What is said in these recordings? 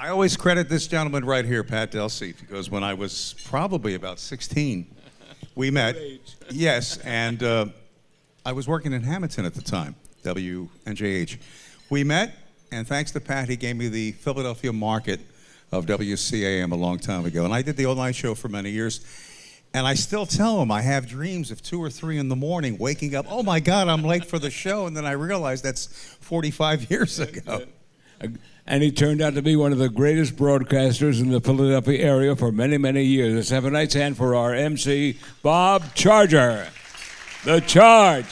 I always credit this gentleman right here, Pat Delsey, because when I was probably about 16, we met. Yes, and I was working in Hamilton at the time, WNJH. We met, and thanks to Pat, he gave me the Philadelphia market of WCAM a long time ago. And I did the all-night show for many years. And I still tell him I have dreams of 2 or 3 in the morning, waking up, oh my God, I'm late for the show. And then I realized that's 45 years ago. And he turned out to be one of the greatest broadcasters in the Philadelphia area for many, many years. Let's have a nice hand for our MC, Bob Charger. The Charge.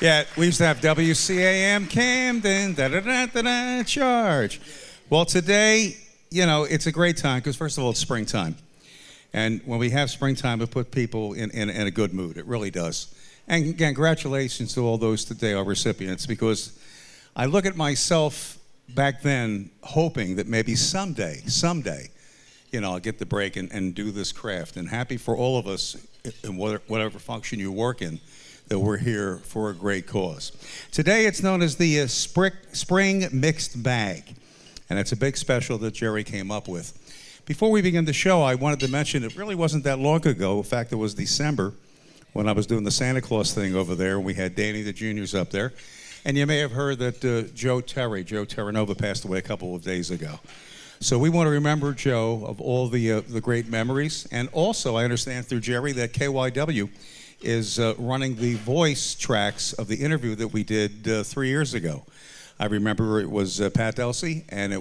Yeah, we used to have WCAM Camden, da-da-da-da-da, Charge. Well, today, you know, it's a great time because, first of all, it's springtime. And when we have springtime, it puts people in a good mood. It really does. And again, congratulations to all those today, our recipients, because I look at myself back then hoping that maybe someday, you know, I'll get the break and do this craft. And happy for all of us in whatever function you work in, that we're here for a great cause. Today it's known as the Spring Mixed Bag. And it's a big special that Jerry came up with. Before we begin the show, I wanted to mention it really wasn't that long ago. In fact, it was December when I was doing the Santa Claus thing over there. We had Danny the Juniors up there. And you may have heard that Joe Terranova passed away a couple of days ago. So we want to remember Joe of all the great memories. And also, I understand through Jerry that KYW is running the voice tracks of the interview that we did 3 years ago. I remember it was Pat Delsey, and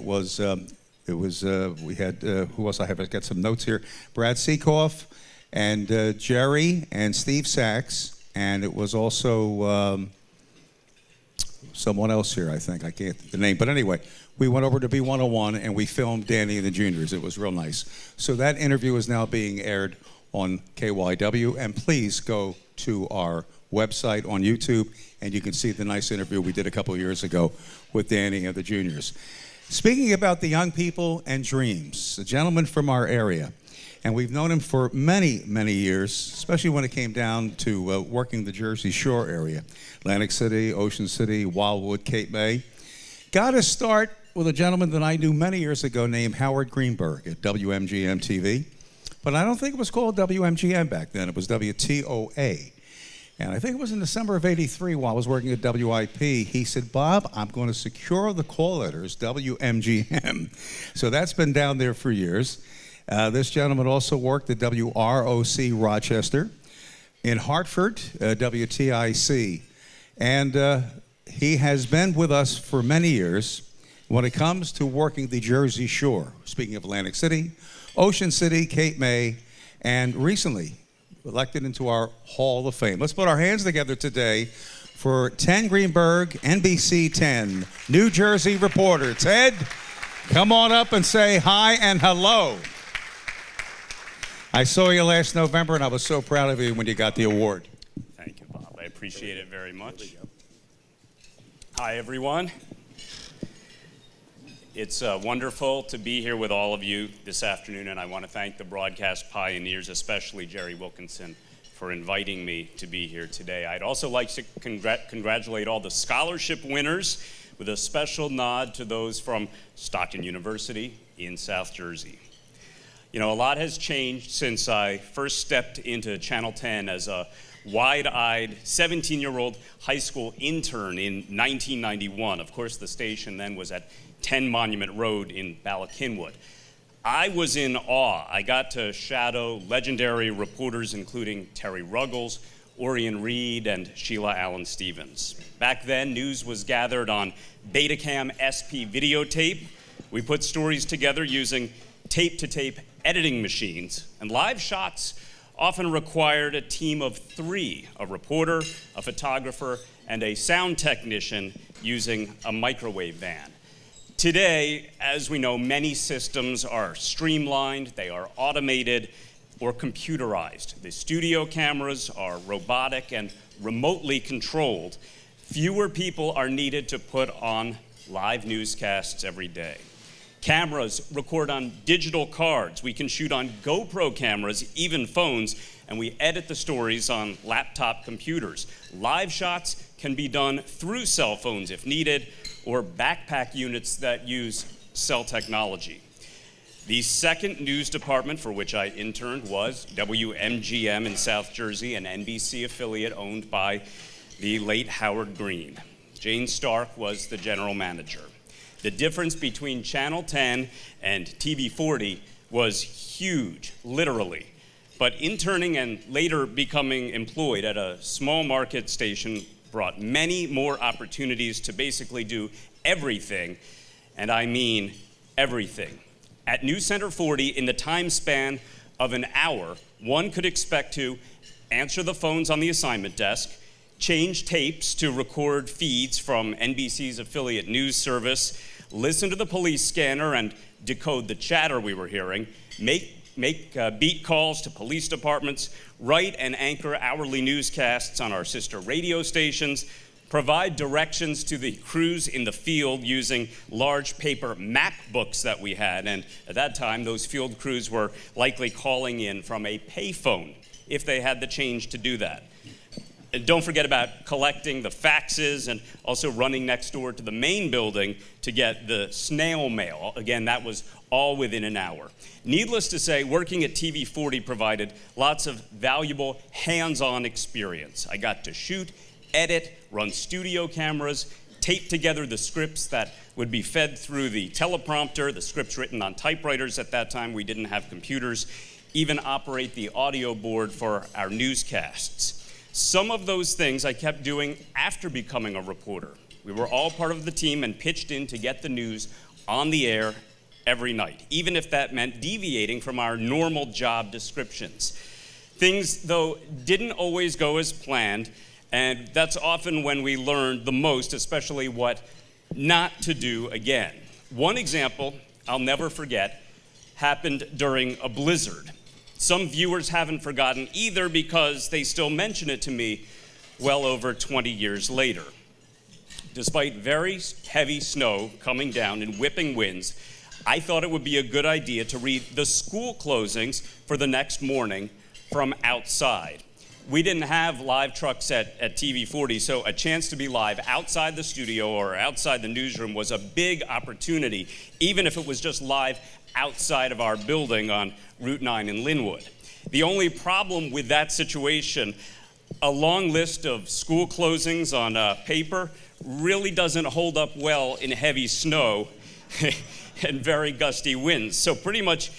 we had, who else? I have got some notes here. Brad Seekoff, and Jerry, and Steve Sachs, and it was also someone else here, I think. I can't think of the name. But anyway, we went over to B101, and we filmed Danny and the Juniors. It was real nice. So that interview is now being aired on KYW, and please go to our website on YouTube, and you can see the nice interview we did a couple of years ago with Danny and the Juniors. Speaking about the young people and dreams, a gentleman from our area, and we've known him for many, many years, especially when it came down to working the Jersey Shore area, Atlantic City, Ocean City, Wildwood, Cape May. Got his start with a gentleman that I knew many years ago named Howard Greenberg at WMGM TV, but I don't think it was called WMGM back then. It was WTOA. And I think it was in December of '83 while I was working at WIP, he said, Bob, I'm going to secure the call letters, WMGM. So that's been down there for years. This gentleman also worked at WROC Rochester, in Hartford, WTIC. And he has been with us for many years when it comes to working the Jersey Shore. Speaking of Atlantic City, Ocean City, Cape May, and recently, elected into our Hall of Fame. Let's put our hands together today for Ted Greenberg, NBC 10, New Jersey reporter. Ted, come on up and say hi and hello. I saw you last November, and I was so proud of you when you got the award. Thank you, Bob. I appreciate it very much. Hi, everyone. It's wonderful to be here with all of you this afternoon, and I want to thank the broadcast pioneers, especially Jerry Wilkinson, for inviting me to be here today. I'd also like to congratulate all the scholarship winners with a special nod to those from Stockton University in South Jersey. You know, a lot has changed since I first stepped into Channel 10 as a wide-eyed 17-year-old high school intern in 1991. Of course, the station then was at 10 Monument Road in Bala Cynwyd. I was in awe. I got to shadow legendary reporters including Terry Ruggles, Orion Reed, and Sheila Allen Stevens. Back then, news was gathered on Betacam SP videotape. We put stories together using tape-to-tape editing machines, and live shots often required a team of 3, a reporter, a photographer, and a sound technician using a microwave van. Today, as we know, many systems are streamlined, they are automated or computerized. The studio cameras are robotic and remotely controlled. Fewer people are needed to put on live newscasts every day. Cameras record on digital cards. We can shoot on GoPro cameras, even phones, and we edit the stories on laptop computers. Live shots can be done through cell phones if needed, or backpack units that use cell technology. The second news department for which I interned was WMGM in South Jersey, an NBC affiliate owned by the late Howard Green. Jane Stark was the general manager. The difference between Channel 10 and TV 40 was huge, literally. But interning and later becoming employed at a small market station brought many more opportunities to basically do everything, and I mean everything. At News Center 40, in the time span of an hour, one could expect to answer the phones on the assignment desk, change tapes to record feeds from NBC's affiliate news service, listen to the police scanner and decode the chatter we were hearing, make beat calls to police departments, write and anchor hourly newscasts on our sister radio stations, provide directions to the crews in the field using large paper map books that we had. And at that time, those field crews were likely calling in from a payphone if they had the change to do that. And don't forget about collecting the faxes and also running next door to the main building to get the snail mail. Again, that was all within an hour. Needless to say, working at TV 40 provided lots of valuable hands-on experience. I got to shoot, edit, run studio cameras, tape together the scripts that would be fed through the teleprompter, the scripts written on typewriters at that time. We didn't have computers, even operate the audio board for our newscasts. Some of those things I kept doing after becoming a reporter. We were all part of the team and pitched in to get the news on the air every night, even if that meant deviating from our normal job descriptions. Things, though, didn't always go as planned, and that's often when we learn the most, especially what not to do again. One example I'll never forget happened during a blizzard. Some viewers haven't forgotten either because they still mention it to me well over 20 years later. Despite very heavy snow coming down and whipping winds, I thought it would be a good idea to read the school closings for the next morning from outside. We didn't have live trucks at TV 40, so a chance to be live outside the studio or outside the newsroom was a big opportunity, even if it was just live outside of our building on Route 9 in Linwood. The only problem with that situation, a long list of school closings on paper really doesn't hold up well in heavy snow and very gusty winds. So pretty much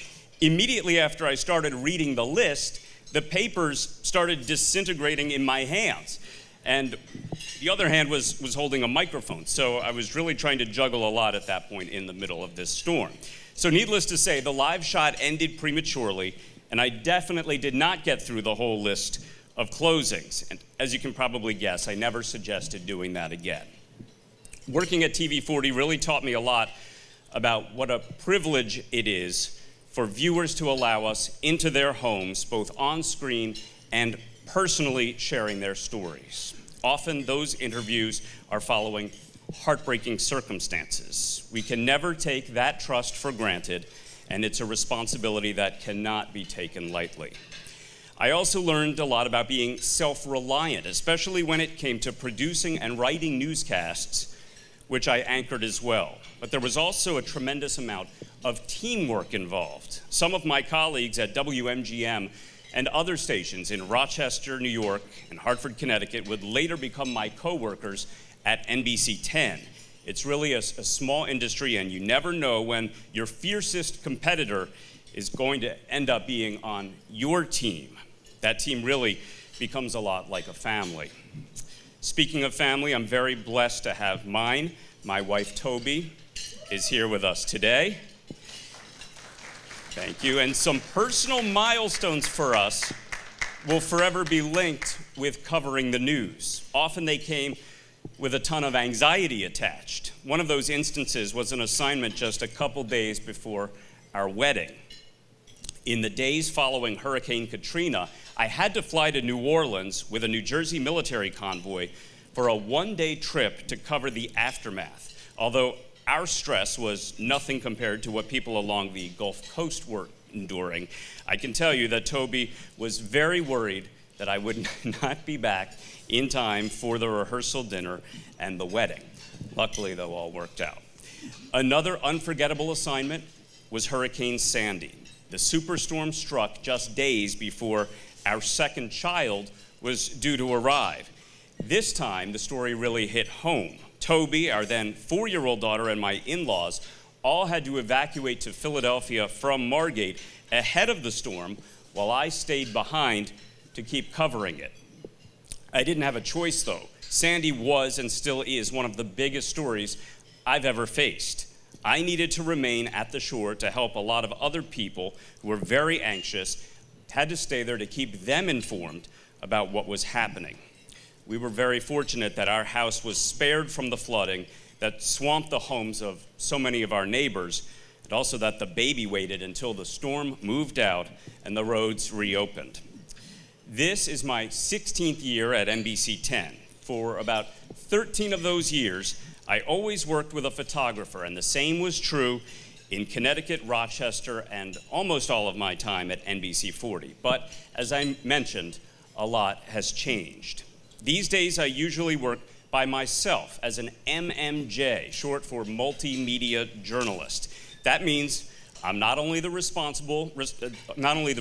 immediately after I started reading the list, the papers started disintegrating in my hands. And the other hand was holding a microphone. So I was really trying to juggle a lot at that point in the middle of this storm. So needless to say, the live shot ended prematurely, and I definitely did not get through the whole list of closings. And as you can probably guess, I never suggested doing that again. Working at TV 40 really taught me a lot about what a privilege it is for viewers to allow us into their homes, both on screen and personally sharing their stories. Often those interviews are following heartbreaking circumstances. We can never take that trust for granted, and it's a responsibility that cannot be taken lightly. I also learned a lot about being self-reliant, especially when it came to producing and writing newscasts, which I anchored as well. But there was also a tremendous amount of teamwork involved. Some of my colleagues at WMGM and other stations in Rochester, New York, and Hartford, Connecticut would later become my coworkers at NBC 10. It's really a small industry, and you never know when your fiercest competitor is going to end up being on your team. That team really becomes a lot like a family. Speaking of family, I'm very blessed to have mine. My wife, Toby, is here with us today. Thank you. And some personal milestones for us will forever be linked with covering the news. Often they came with a ton of anxiety attached. One of those instances was an assignment just a couple days before our wedding. In the days following Hurricane Katrina, I had to fly to New Orleans with a New Jersey military convoy for a one-day trip to cover the aftermath. Although our stress was nothing compared to what people along the Gulf Coast were enduring, I can tell you that Toby was very worried that I would not be back in time for the rehearsal dinner and the wedding. Luckily, though, all worked out. Another unforgettable assignment was Hurricane Sandy. The superstorm struck just days before our second child was due to arrive. This time, the story really hit home. Toby, our then 4-year-old daughter, and my in-laws all had to evacuate to Philadelphia from Margate ahead of the storm, while I stayed behind to keep covering it. I didn't have a choice, though. Sandy was and still is one of the biggest stories I've ever faced. I needed to remain at the shore to help a lot of other people who were very anxious, had to stay there to keep them informed about what was happening. We were very fortunate that our house was spared from the flooding that swamped the homes of so many of our neighbors, and also that the baby waited until the storm moved out and the roads reopened. This is my 16th year at NBC 10. For about 13 of those years, I always worked with a photographer, and the same was true in Connecticut, Rochester, and almost all of my time at NBC 40. But as I mentioned, a lot has changed. These days, I usually work by myself as an MMJ, short for multimedia journalist. That means I'm not only the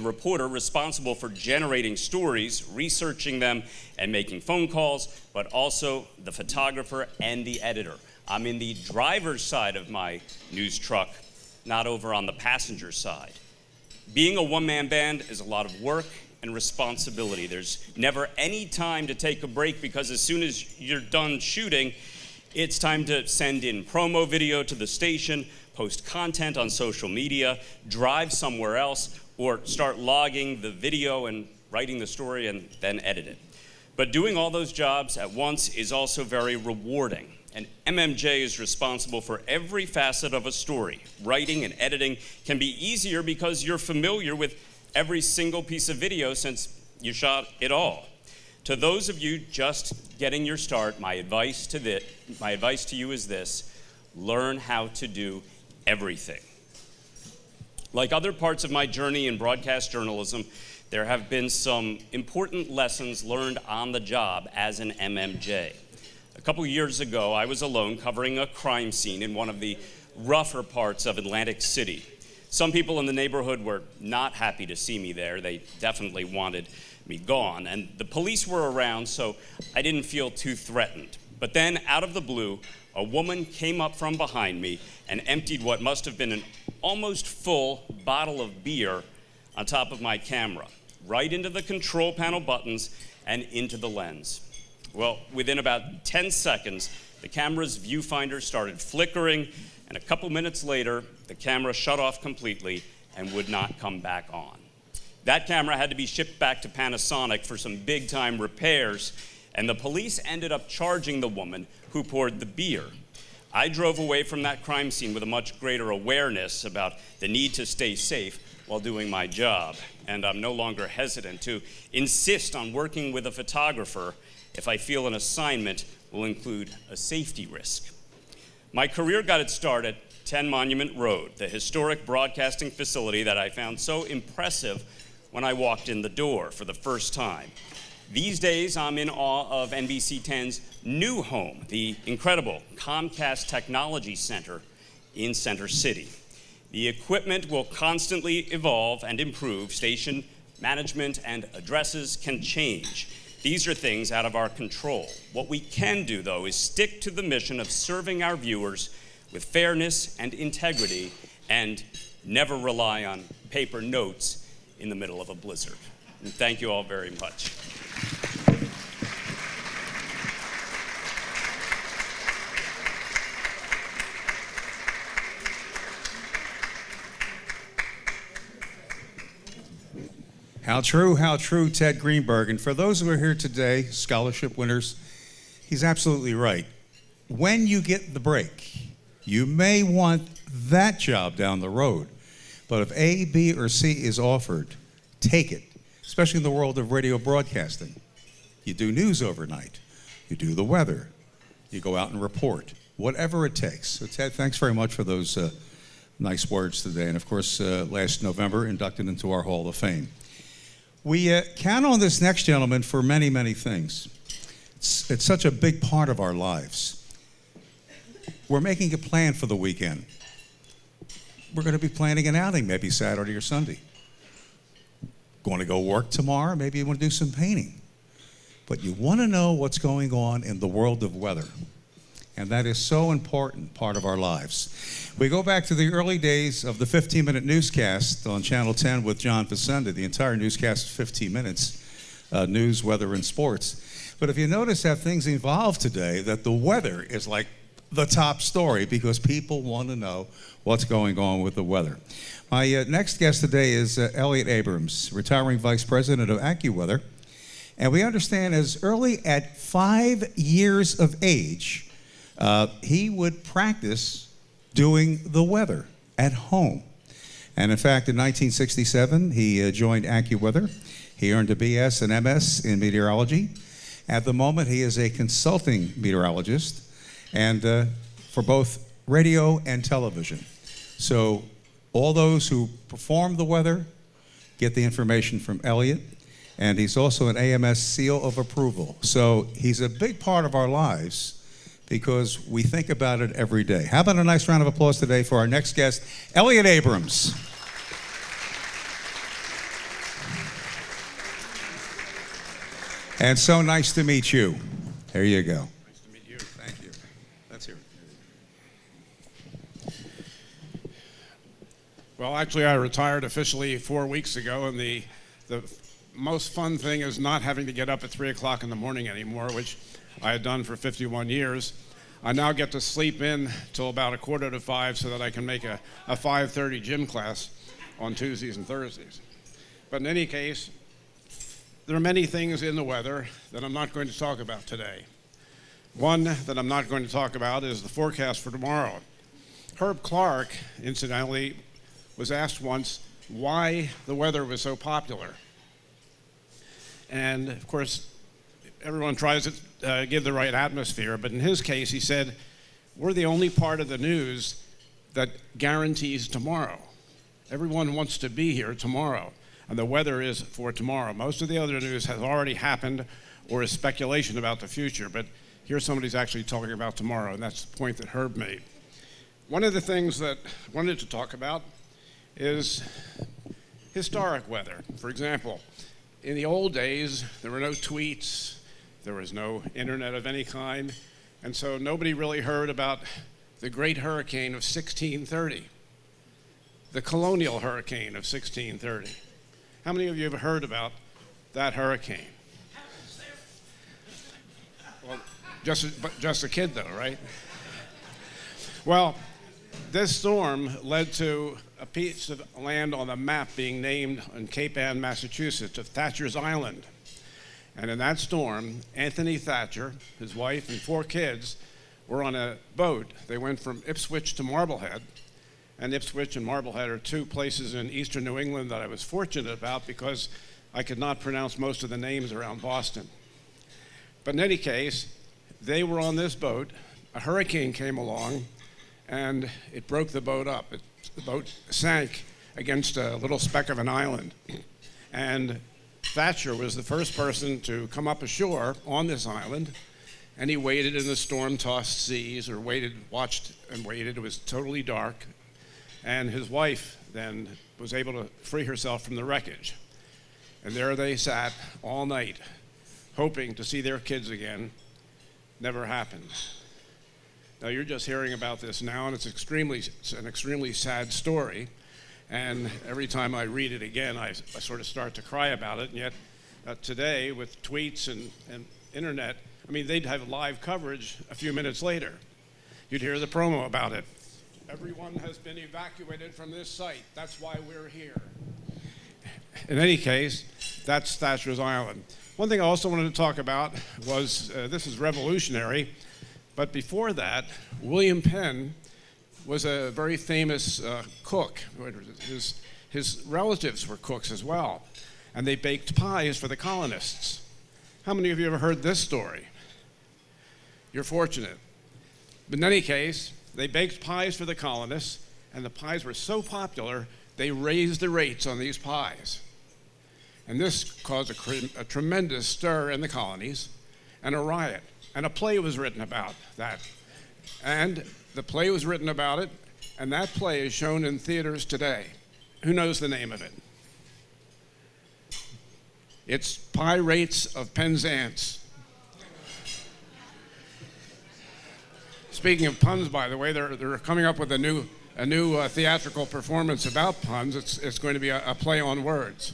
reporter responsible for generating stories, researching them, and making phone calls, but also the photographer and the editor. I'm in the driver's side of my news truck, not over on the passenger side. Being a one-man band is a lot of work and responsibility. There's never any time to take a break, because as soon as you're done shooting, it's time to send in promo video to the station, post content on social media, drive somewhere else, or start logging the video and writing the story and then edit it. But doing all those jobs at once is also very rewarding. And MMJ is responsible for every facet of a story. Writing and editing can be easier because you're familiar with every single piece of video since you shot it all. To those of you just getting your start, my advice to you is this: learn how to do everything. Like other parts of my journey in broadcast journalism, there have been some important lessons learned on the job as an MMJ. A couple years ago, I was alone covering a crime scene in one of the rougher parts of Atlantic City. Some people in the neighborhood were not happy to see me there. They definitely wanted me gone, and the police were around, so I didn't feel too threatened. But then, out of the blue, a woman came up from behind me and emptied what must have been an almost full bottle of beer on top of my camera, right into the control panel buttons and into the lens. Well, within about 10 seconds, the camera's viewfinder started flickering, and a couple minutes later, the camera shut off completely and would not come back on. That camera had to be shipped back to Panasonic for some big-time repairs, and the police ended up charging the woman who poured the beer. I drove away from that crime scene with a much greater awareness about the need to stay safe while doing my job, and I'm no longer hesitant to insist on working with a photographer if I feel an assignment will include a safety risk. My career got its start at 10 Monument Road, the historic broadcasting facility that I found so impressive when I walked in the door for the first time. These days, I'm in awe of NBC 10's new home, the incredible Comcast Technology Center in Center City. The equipment will constantly evolve and improve. Station management and addresses can change. These are things out of our control. What we can do, though, is stick to the mission of serving our viewers with fairness and integrity, and never rely on paper notes in the middle of a blizzard. And thank you all very much. How true, Ted Greenberg. And for those who are here today, scholarship winners, he's absolutely right. When you get the break, you may want that job down the road. But if A, B, or C is offered, take it, especially in the world of radio broadcasting. You do news overnight. You do the weather. You go out and report, whatever it takes. So, Ted, thanks very much for those nice words today. And, of course, last November, inducted into our Hall of Fame. We count on this next gentleman for many, many things. It's such a big part of our lives. we're making a plan for the weekend. We're going to be planning an outing, maybe Saturday or Sunday. Going to go work tomorrow, maybe you want to do some painting. But you want to know what's going on in the world of weather. And that is so important part of our lives. We go back to the early days of the 15-minute newscast on Channel 10 with John Facenda. The entire newscast is 15 minutes, news, weather, and sports. But if you notice how things evolved today, that the weather is like the top story because people want to know what's going on with the weather. My next guest today is Elliot Abrams, retiring Vice President of AccuWeather. And we understand as early at 5 years of age, he would practice doing the weather at home. And in fact, in 1967, he joined AccuWeather. He earned a BS and MS in meteorology. At the moment, he is a consulting meteorologist and for both radio and television. So all those who perform the weather get the information from Elliot. And he's also an AMS seal of approval. So he's a big part of our lives because we think about it every day. How about a nice round of applause today for our next guest, Elliot Abrams. And so nice to meet you. There you go. Nice to meet you. Thank you. Let's hear it. Well, actually, I retired officially 4 weeks ago, and the most fun thing is not having to get up at 3 o'clock in the morning anymore, which I had done for 51 years. I now get to sleep in till about 4:45 so that I can make a 5:30 gym class on Tuesdays and Thursdays. But in any case, there are many things in the weather that I'm not going to talk about today. One that I'm not going to talk about is the forecast for tomorrow. Herb Clark, incidentally, was asked once why the weather was so popular. And of course, everyone tries to give the right atmosphere, but in his case, he said, we're the only part of the news that guarantees tomorrow. Everyone wants to be here tomorrow, and the weather is for tomorrow. Most of the other news has already happened or is speculation about the future, but here somebody's actually talking about tomorrow, and that's the point that Herb made. One of the things that I wanted to talk about is historic weather. For example, in the old days, there were no tweets, there was no internet of any kind, and so nobody really heard about the great hurricane of 1630, the colonial hurricane of 1630. How many of you have heard about that hurricane? Well, just a kid though, right? Well, this storm led to a piece of land on the map being named in Cape Ann, Massachusetts, of Thatcher's Island. And in that storm, Anthony Thatcher, his wife, and 4 kids were on a boat. They went from Ipswich to Marblehead. And Ipswich and Marblehead are 2 places in eastern New England that I was fortunate about because I could not pronounce most of the names around Boston. But in any case, they were on this boat. A hurricane came along, and it broke the boat up. The boat sank against a little speck of an island. And Thatcher was the first person to come up ashore on this island, and he waited in the storm-tossed seas, or watched and waited. It was totally dark. And his wife then was able to free herself from the wreckage. And there they sat all night, hoping to see their kids again. Never happened. Now, you're just hearing about this now, and it's an extremely sad story. And every time I read it again, I sort of start to cry about it. And yet, today, with tweets and internet, I mean, they'd have live coverage a few minutes later. You'd hear the promo about it. Everyone has been evacuated from this site. That's why we're here. In any case, that's Thatcher's Island. One thing I also wanted to talk about was, this is revolutionary, but before that, William Penn was a very famous cook. His relatives were cooks as well, and they baked pies for the colonists. How many of you ever heard this story? You're fortunate. But in any case, they baked pies for the colonists, and the pies were so popular, they raised the rates on these pies. And this caused a tremendous stir in the colonies and a riot. And a play was written about that. And the play was written about it, and that play is shown in theaters today. Who knows the name of it? It's Pirates of Penzance. Speaking of puns, by the way, they're coming up with a new theatrical performance about puns. It's going to be a play on words.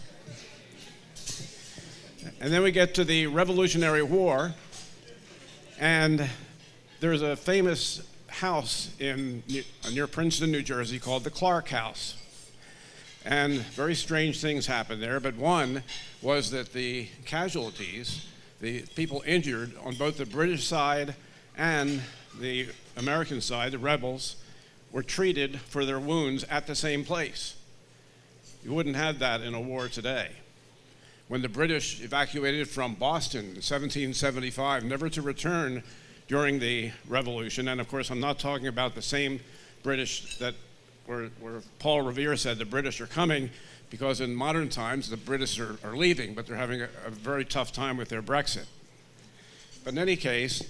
And then we get to the Revolutionary War, and there's a famous house near Princeton, New Jersey, called the Clark House. And very strange things happened there, but one was that the casualties, the people injured on both the British side and the American side, the rebels, were treated for their wounds at the same place. You wouldn't have that in a war today. When the British evacuated from Boston in 1775, never to return during the Revolution, and of course I'm not talking about the same British that where Paul Revere said the British are coming, because in modern times the British are leaving, but they're having a very tough time with their Brexit. But in any case,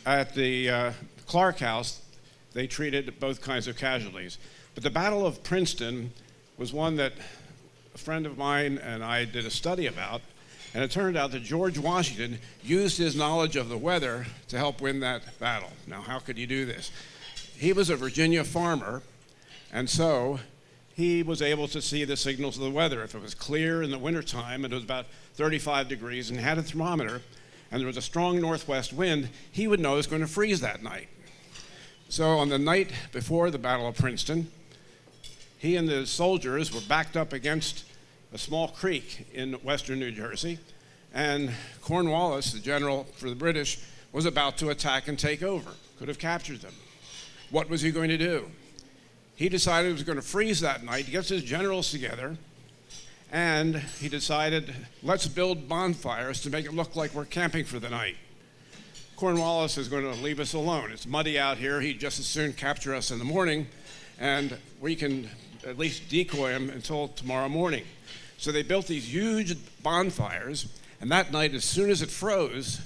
at the Clark House, they treated both kinds of casualties. But the Battle of Princeton was one that a friend of mine and I did a study about, and it turned out that George Washington used his knowledge of the weather to help win that battle. Now, how could he do this? He was a Virginia farmer, and so he was able to see the signals of the weather. If it was clear in the wintertime and it was about 35 degrees and had a thermometer, and there was a strong northwest wind, he would know it was going to freeze that night. So on the night before the Battle of Princeton, he and the soldiers were backed up against a small creek in western New Jersey, and Cornwallis, the general for the British, was about to attack and take over, could have captured them. What was he going to do? He decided he was going to freeze that night. He gets his generals together, and he decided, let's build bonfires to make it look like we're camping for the night. Cornwallis is going to leave us alone. It's muddy out here. He'd just as soon capture us in the morning, and we can at least decoy him until tomorrow morning. So they built these huge bonfires, and that night, as soon as it froze,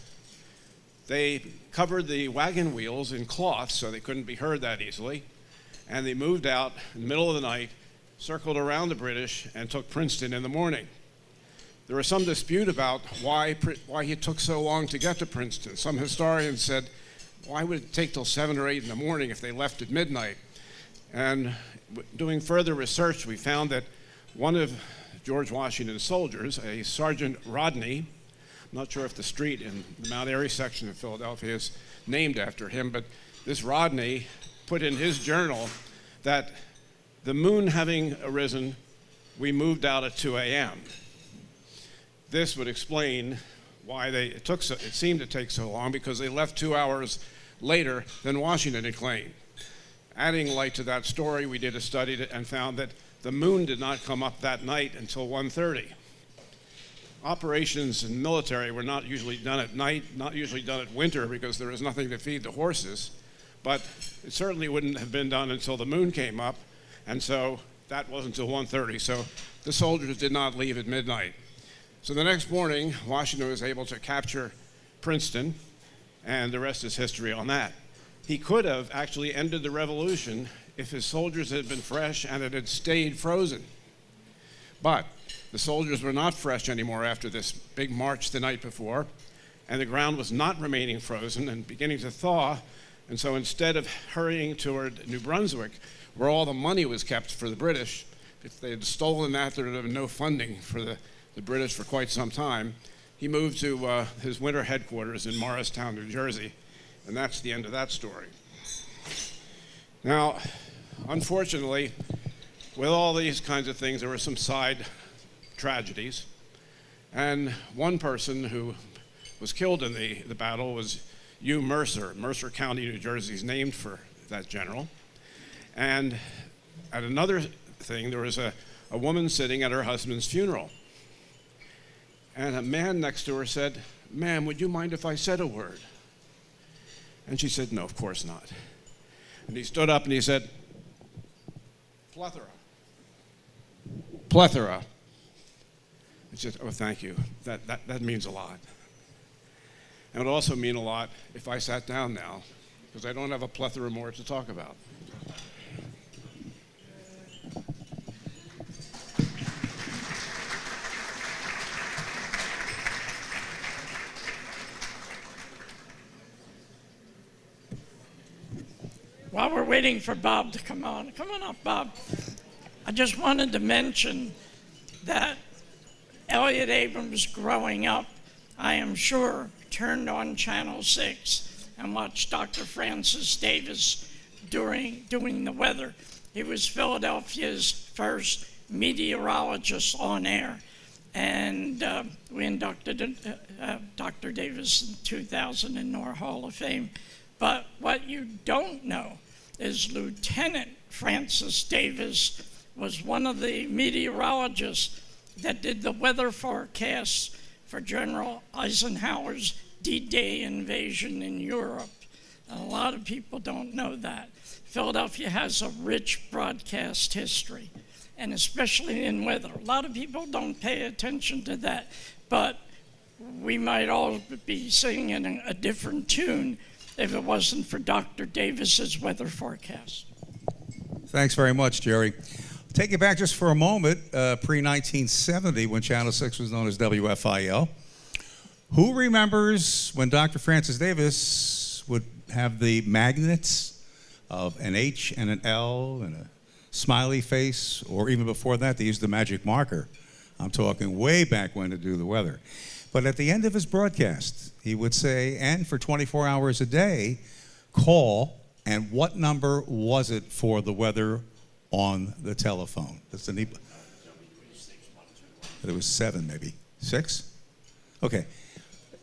they covered the wagon wheels in cloth so they couldn't be heard that easily, and they moved out in the middle of the night, circled around the British, and took Princeton in the morning. There was some dispute about why it took so long to get to Princeton. Some historians said, why would it take till 7 or 8 in the morning if they left at midnight? And doing further research, we found that one of George Washington's soldiers, a Sergeant Rodney, I'm not sure if the street in the Mount Airy section of Philadelphia is named after him, but this Rodney put in his journal that the moon having arisen, we moved out at 2 a.m. This would explain why it seemed to take so long, because they left 2 hours later than Washington had claimed. Adding light to that story, we did a study and found that the moon did not come up that night until 1:30. Operations in military were not usually done at night, not usually done at winter because there was nothing to feed the horses, but it certainly wouldn't have been done until the moon came up, and so that wasn't until 1:30. So the soldiers did not leave at midnight. So the next morning, Washington was able to capture Princeton, and the rest is history on that. He could have actually ended the revolution if his soldiers had been fresh and it had stayed frozen. But the soldiers were not fresh anymore after this big march the night before, and the ground was not remaining frozen and beginning to thaw. And so instead of hurrying toward New Brunswick, where all the money was kept for the British, if they had stolen that, there would have been no funding for the British for quite some time. He moved to his winter headquarters in Morristown, New Jersey, and that's the end of that story. Now, unfortunately, with all these kinds of things, there were some side tragedies. And one person who was killed in the battle was Hugh Mercer. Mercer County, New Jersey is named for that general. And at another thing, there was a woman sitting at her husband's funeral. And a man next to her said, "Ma'am, would you mind if I said a word?" And she said, "No, of course not." And he stood up and he said, "Plethora. Plethora." He said, "Oh, thank you. That means a lot." And it would also mean a lot if I sat down now, because I don't have a plethora more to talk about. While we're waiting for Bob to come on up, Bob. I just wanted to mention that Elliot Abrams, growing up, I am sure, turned on Channel 6 and watched Dr. Francis Davis doing the weather. He was Philadelphia's first meteorologist on air. And we inducted Dr. Davis in 2000 in our Hall of Fame. But what you don't know is Lieutenant Francis Davis was one of the meteorologists that did the weather forecasts for General Eisenhower's D-Day invasion in Europe. And a lot of people don't know that. Philadelphia has a rich broadcast history, and especially in weather. A lot of people don't pay attention to that, but we might all be singing a different tune if it wasn't for Dr. Davis's weather forecast. Thanks very much, Jerry. Take you back just for a moment, pre-1970, when Channel 6 was known as WFIL. Who remembers when Dr. Francis Davis would have the magnets of an H and an L and a smiley face, or even before that, they used the magic marker. I'm talking way back when to do the weather. But at the end of his broadcast, he would say, and for 24 hours a day, call, and what number was it for the weather on the telephone? That's the neat. It was 7, maybe. 6? Okay.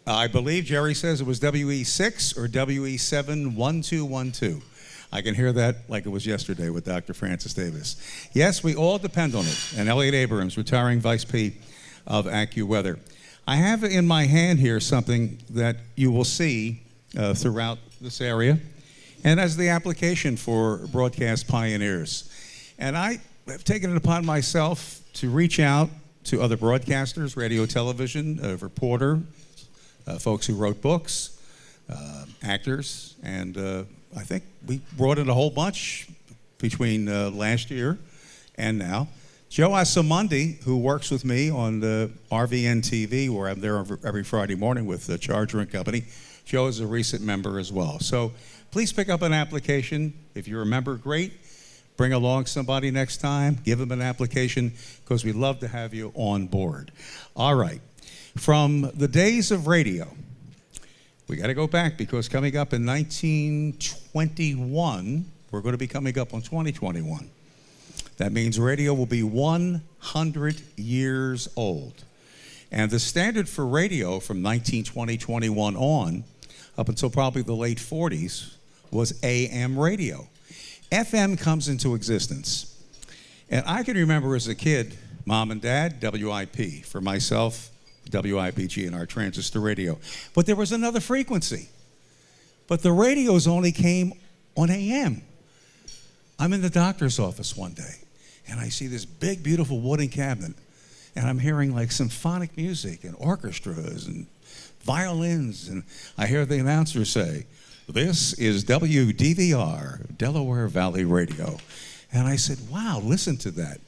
I believe Jerry says it was WE6 or WE71212. I can hear that like it was yesterday with Dr. Francis Davis. Yes, we all depend on it. And Elliot Abrams, retiring Vice P of AccuWeather. I have in my hand here something that you will see throughout this area, and as the application for Broadcast Pioneers. And I have taken it upon myself to reach out to other broadcasters, radio, television, reporter, folks who wrote books, actors, and I think we brought in a whole bunch between last year and now. Joe Asamundi, who works with me on the RVN TV, where I'm there every Friday morning with the Charger and Company. Joe is a recent member as well. So please pick up an application. If you're a member, great. Bring along somebody next time. Give them an application, because we'd love to have you on board. All right. From the days of radio, we got to go back, because coming up in 1921, we're going to be coming up on 2021. That means radio will be 100 years old. And the standard for radio from 1920-21 on, up until probably the late 40s, was AM radio. FM comes into existence. And I can remember as a kid, Mom and Dad, WIP. For myself, WIPG and our transistor radio. But there was another frequency. But the radios only came on AM. I'm in the doctor's office one day, and I see this big, beautiful wooden cabinet, and I'm hearing like symphonic music and orchestras and violins, and I hear the announcer say, "This is WDVR, Delaware Valley Radio." And I said, wow, listen to that.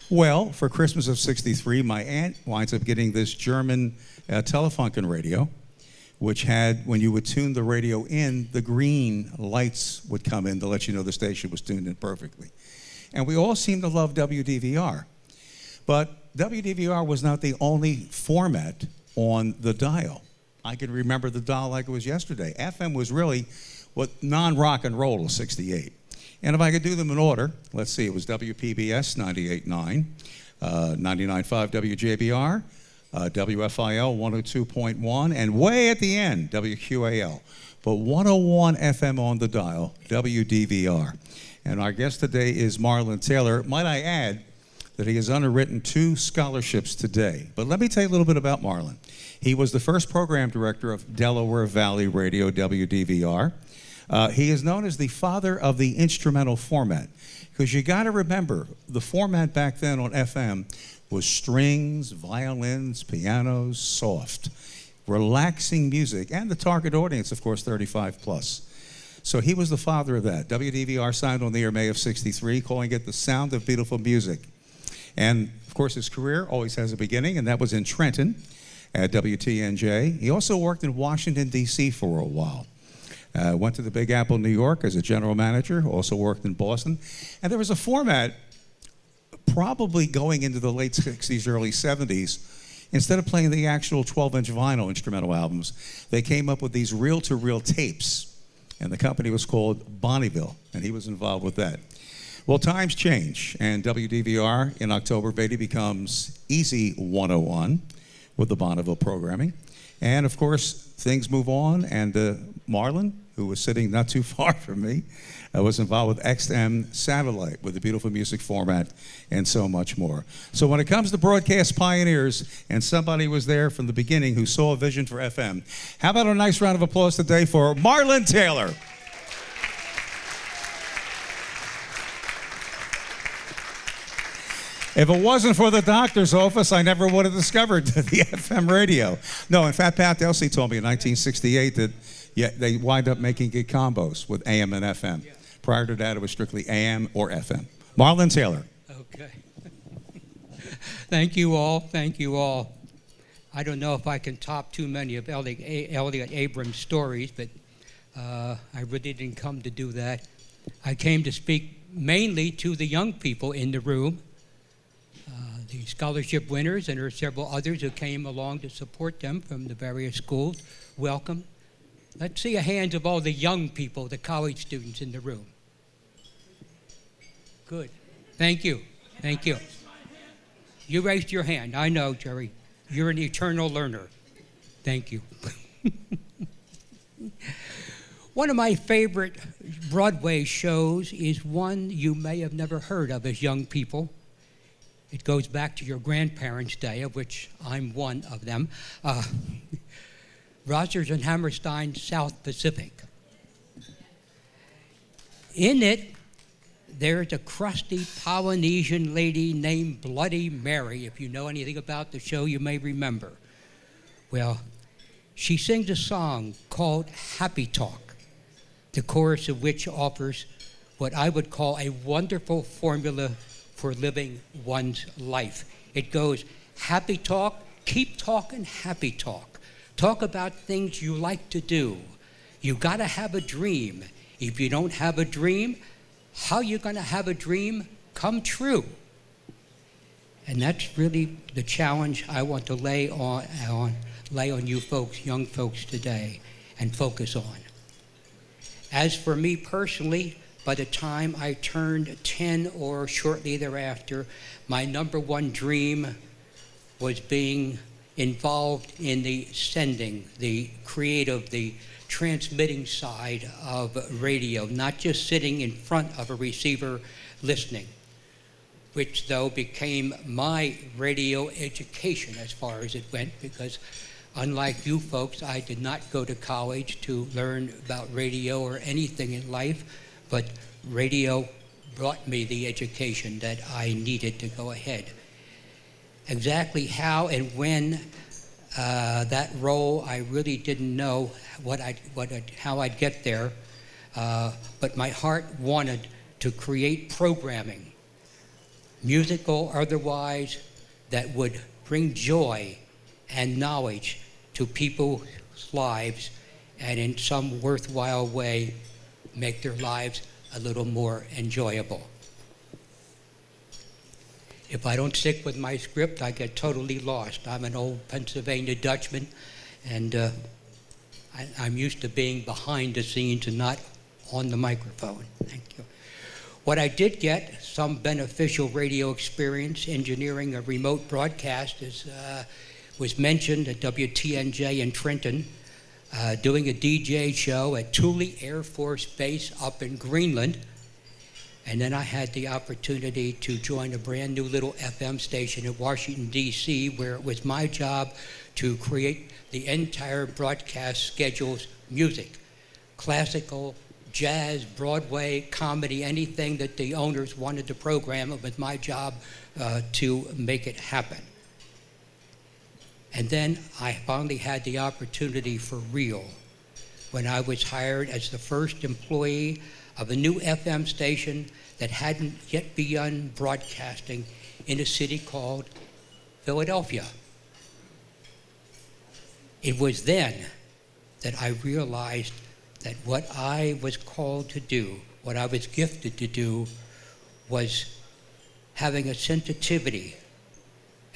Well, for Christmas of '63, my aunt winds up getting this German Telefunken radio, which had, when you would tune the radio in, the green lights would come in to let you know the station was tuned in perfectly. And we all seemed to love WDVR. But WDVR was not the only format on the dial. I can remember the dial like it was yesterday. FM was really what non-rock and roll was 68. And if I could do them in order, let's see, it was WPBS 98.9, 99.5 WJBR, WFIL 102.1, and way at the end, WQAL. But 101 FM on the dial, WDVR. And our guest today is Marlon Taylor. Might I add that he has underwritten 2 scholarships today. But let me tell you a little bit about Marlon. He was the first program director of Delaware Valley Radio, WDVR. He is known as the father of the instrumental format, because you got to remember, the format back then on FM was strings, violins, pianos, soft, relaxing music, and the target audience, of course, 35 plus. So he was the father of that. WDVR signed on the air May of '63, calling it the sound of beautiful music. And of course, his career always has a beginning, and that was in Trenton at WTNJ. He also worked in Washington, D.C. for a while. Went to the Big Apple, New York as a general manager, also worked in Boston. And there was a format probably going into the late 60s, early 70s. Instead of playing the actual 12-inch vinyl instrumental albums, they came up with these reel-to-reel tapes. And the company was called Bonneville, and he was involved with that. Well, times change, and WDVR in October, Beatty becomes Easy 101 with the Bonneville programming. And of course, things move on, and Marlon, who was sitting not too far from me, was involved with XM Satellite with the beautiful music format and so much more. So when it comes to broadcast pioneers, and somebody was there from the beginning who saw a vision for FM, how about a nice round of applause today for Marlon Taylor? If it wasn't for the doctor's office, I never would have discovered the FM radio. No, in fact, Pat Delsey told me in 1968 that they wind up making good combos with AM and FM. Yeah. Prior to that, it was strictly AM or FM. Marlon Taylor. Okay. Thank you all. Thank you all. I don't know if I can top too many of Elliot Abrams' stories, but I really didn't come to do that. I came to speak mainly to the young people in the room. The scholarship winners, and there are several others who came along to support them from the various schools. Welcome. Let's see a hands of all the young people, the college students in the room. Good. Thank you. Thank you. You raised your hand. I know, Jerry. You're an eternal learner. Thank you. One of my favorite Broadway shows is one you may have never heard of as young people. It goes back to your grandparents' day, of which I'm one of them. Rodgers and Hammerstein's South Pacific. In it, there's a crusty Polynesian lady named Bloody Mary. If you know anything about the show, you may remember. Well, she sings a song called Happy Talk, the chorus of which offers what I would call a wonderful formula for living one's life. It goes, happy talk, keep talking happy talk. Talk about things you like to do. You gotta have a dream. If you don't have a dream, how you gonna have a dream come true? And that's really the challenge I want to lay on you folks, young folks today, and focus on. As for me personally, by the time I turned 10 or shortly thereafter, my number one dream was being involved in the sending, the creative, the transmitting side of radio, not just sitting in front of a receiver listening, which though became my radio education as far as it went, because unlike you folks, I did not go to college to learn about radio or anything in life. But radio brought me the education that I needed to go ahead. Exactly how and when that role, I really didn't know how I'd get there. But my heart wanted to create programming, musical or otherwise, that would bring joy and knowledge to people's lives, and in some worthwhile way, make their lives a little more enjoyable. If I don't stick with my script, I get totally lost. I'm an old Pennsylvania Dutchman, and I'm used to being behind the scenes and not on the microphone. Thank you. What I did get, some beneficial radio experience engineering a remote broadcast, was mentioned at WTNJ in Trenton, doing a DJ show at Thule Air Force Base up in Greenland. And then I had the opportunity to join a brand new little FM station in Washington, D.C., where it was my job to create the entire broadcast schedule's music. Classical, jazz, Broadway, comedy, anything that the owners wanted to program, it was my job to make it happen. And then I finally had the opportunity for real when I was hired as the first employee of a new FM station that hadn't yet begun broadcasting in a city called Philadelphia. It was then that I realized that what I was called to do, what I was gifted to do, was having a sensitivity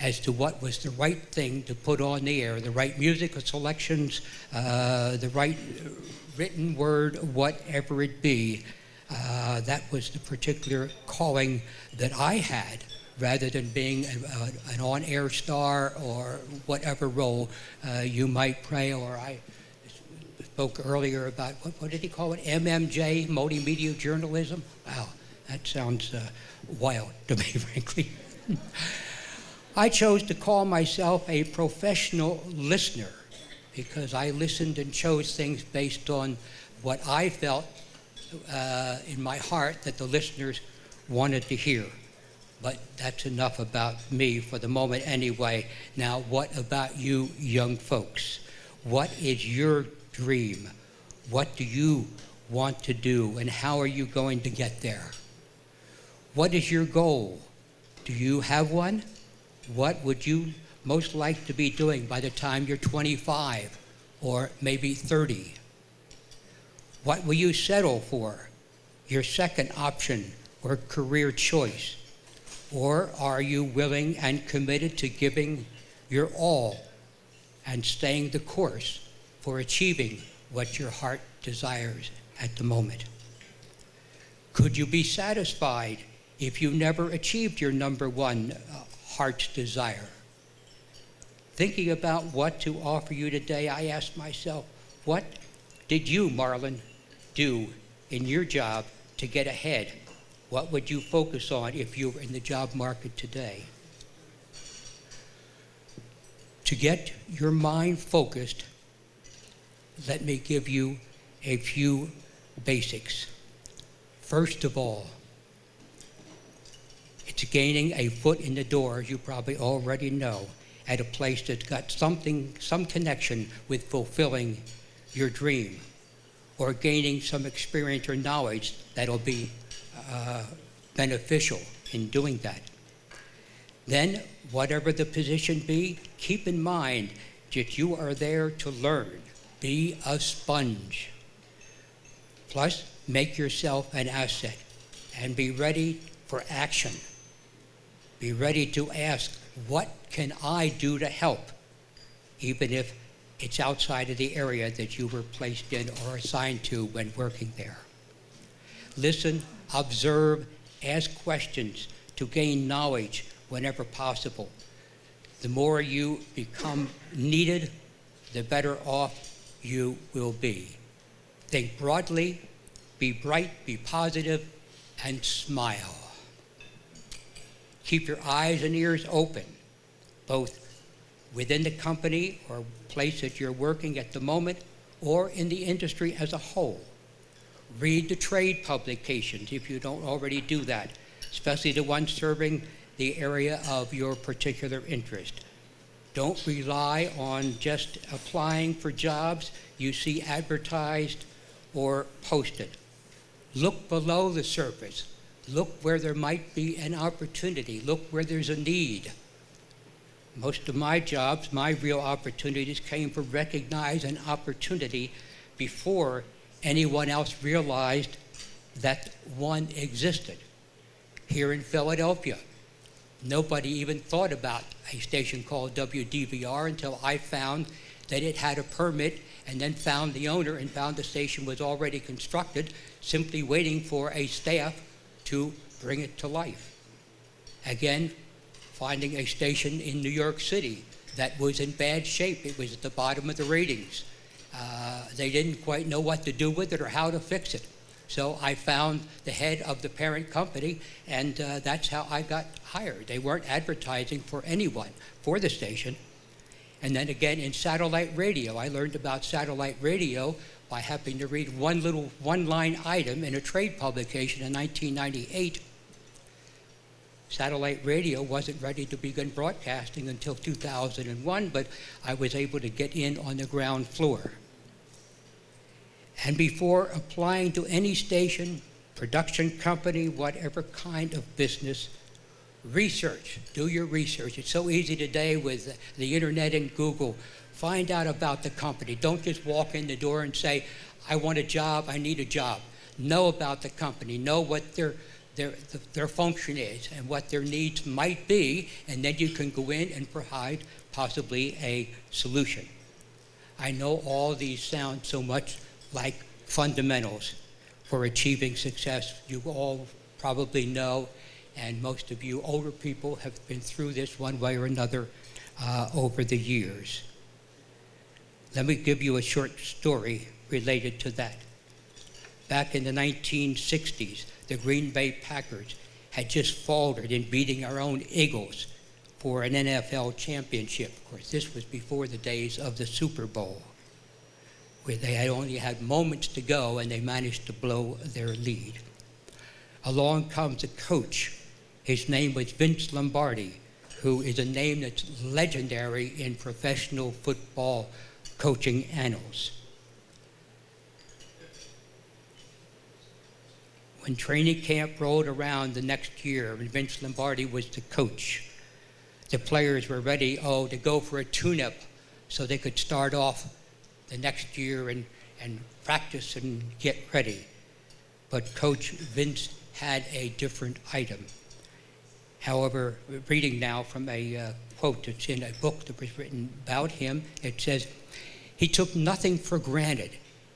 as to what was the right thing to put on the air, the right musical selections, the right written word, whatever it be. That was the particular calling that I had, rather than being an on-air star or whatever role you might play. Or I spoke earlier about, what did he call it, MMJ, multimedia journalism? Wow, that sounds wild to me, frankly. I chose to call myself a professional listener because I listened and chose things based on what I felt in my heart that the listeners wanted to hear. But that's enough about me for the moment anyway. Now, what about you young folks? What is your dream? What do you want to do, and how are you going to get there? What is your goal? Do you have one? What would you most like to be doing by the time you're 25 or maybe 30? What will you settle for? Your second option or career choice? Or are you willing and committed to giving your all and staying the course for achieving what your heart desires at the moment? Could you be satisfied if you never achieved your number one heart's desire? Thinking about what to offer you today, I asked myself, what did you, Marlon, do in your job to get ahead? What would you focus on if you were in the job market today? To get your mind focused, let me give you a few basics. First of all, it's gaining a foot in the door, as you probably already know, at a place that's got some connection with fulfilling your dream, or gaining some experience or knowledge that'll be beneficial in doing that. Then, whatever the position be, keep in mind that you are there to learn. Be a sponge. Plus, make yourself an asset and be ready for action. Be ready to ask, what can I do to help? Even if it's outside of the area that you were placed in or assigned to when working there. Listen, observe, ask questions to gain knowledge whenever possible. The more you become needed, the better off you will be. Think broadly, be bright, be positive, and smile. Keep your eyes and ears open, both within the company or place that you're working at the moment, or in the industry as a whole. Read the trade publications if you don't already do that, especially the ones serving the area of your particular interest. Don't rely on just applying for jobs you see advertised or posted. Look below the surface. Look where there might be an opportunity. Look where there's a need. Most of my jobs, my real opportunities, came from recognize an opportunity before anyone else realized that one existed. Here in Philadelphia, nobody even thought about a station called WDVR until I found that it had a permit, and then found the owner and found the station was already constructed, simply waiting for a staff to bring it to life. Again, finding a station in New York City that was in bad shape. It was at the bottom of the ratings. They didn't quite know what to do with it or how to fix it. So I found the head of the parent company, and that's how I got hired. They weren't advertising for anyone for the station. And then again, in satellite radio, I learned about satellite radio by happening to read one-line item in a trade publication in 1998. Satellite radio wasn't ready to begin broadcasting until 2001, but I was able to get in on the ground floor. And before applying to any station, production company, whatever kind of business, research. Do your research. It's so easy today with the internet and Google. Find out about the company. Don't just walk in the door and say, I want a job, I need a job. Know about the company. Know what their function is and what their needs might be, and then you can go in and provide possibly a solution. I know all these sound so much like fundamentals for achieving success. You all probably know, and most of you older people have been through this one way or another over the years. Let me give you a short story related to that. Back in the 1960s, the Green Bay Packers had just faltered in beating our own Eagles for an NFL championship. Of course, this was before the days of the Super Bowl, where they had only had moments to go and they managed to blow their lead. Along comes a coach. His name was Vince Lombardi, who is a name that's legendary in professional football coaching annals. When training camp rolled around the next year, and Vince Lombardi was the coach, the players were ready, to go for a tune-up so they could start off the next year and practice and get ready. But Coach Vince had a different item. However, reading now from a quote that's in a book that was written about him, it says, he took nothing for granted.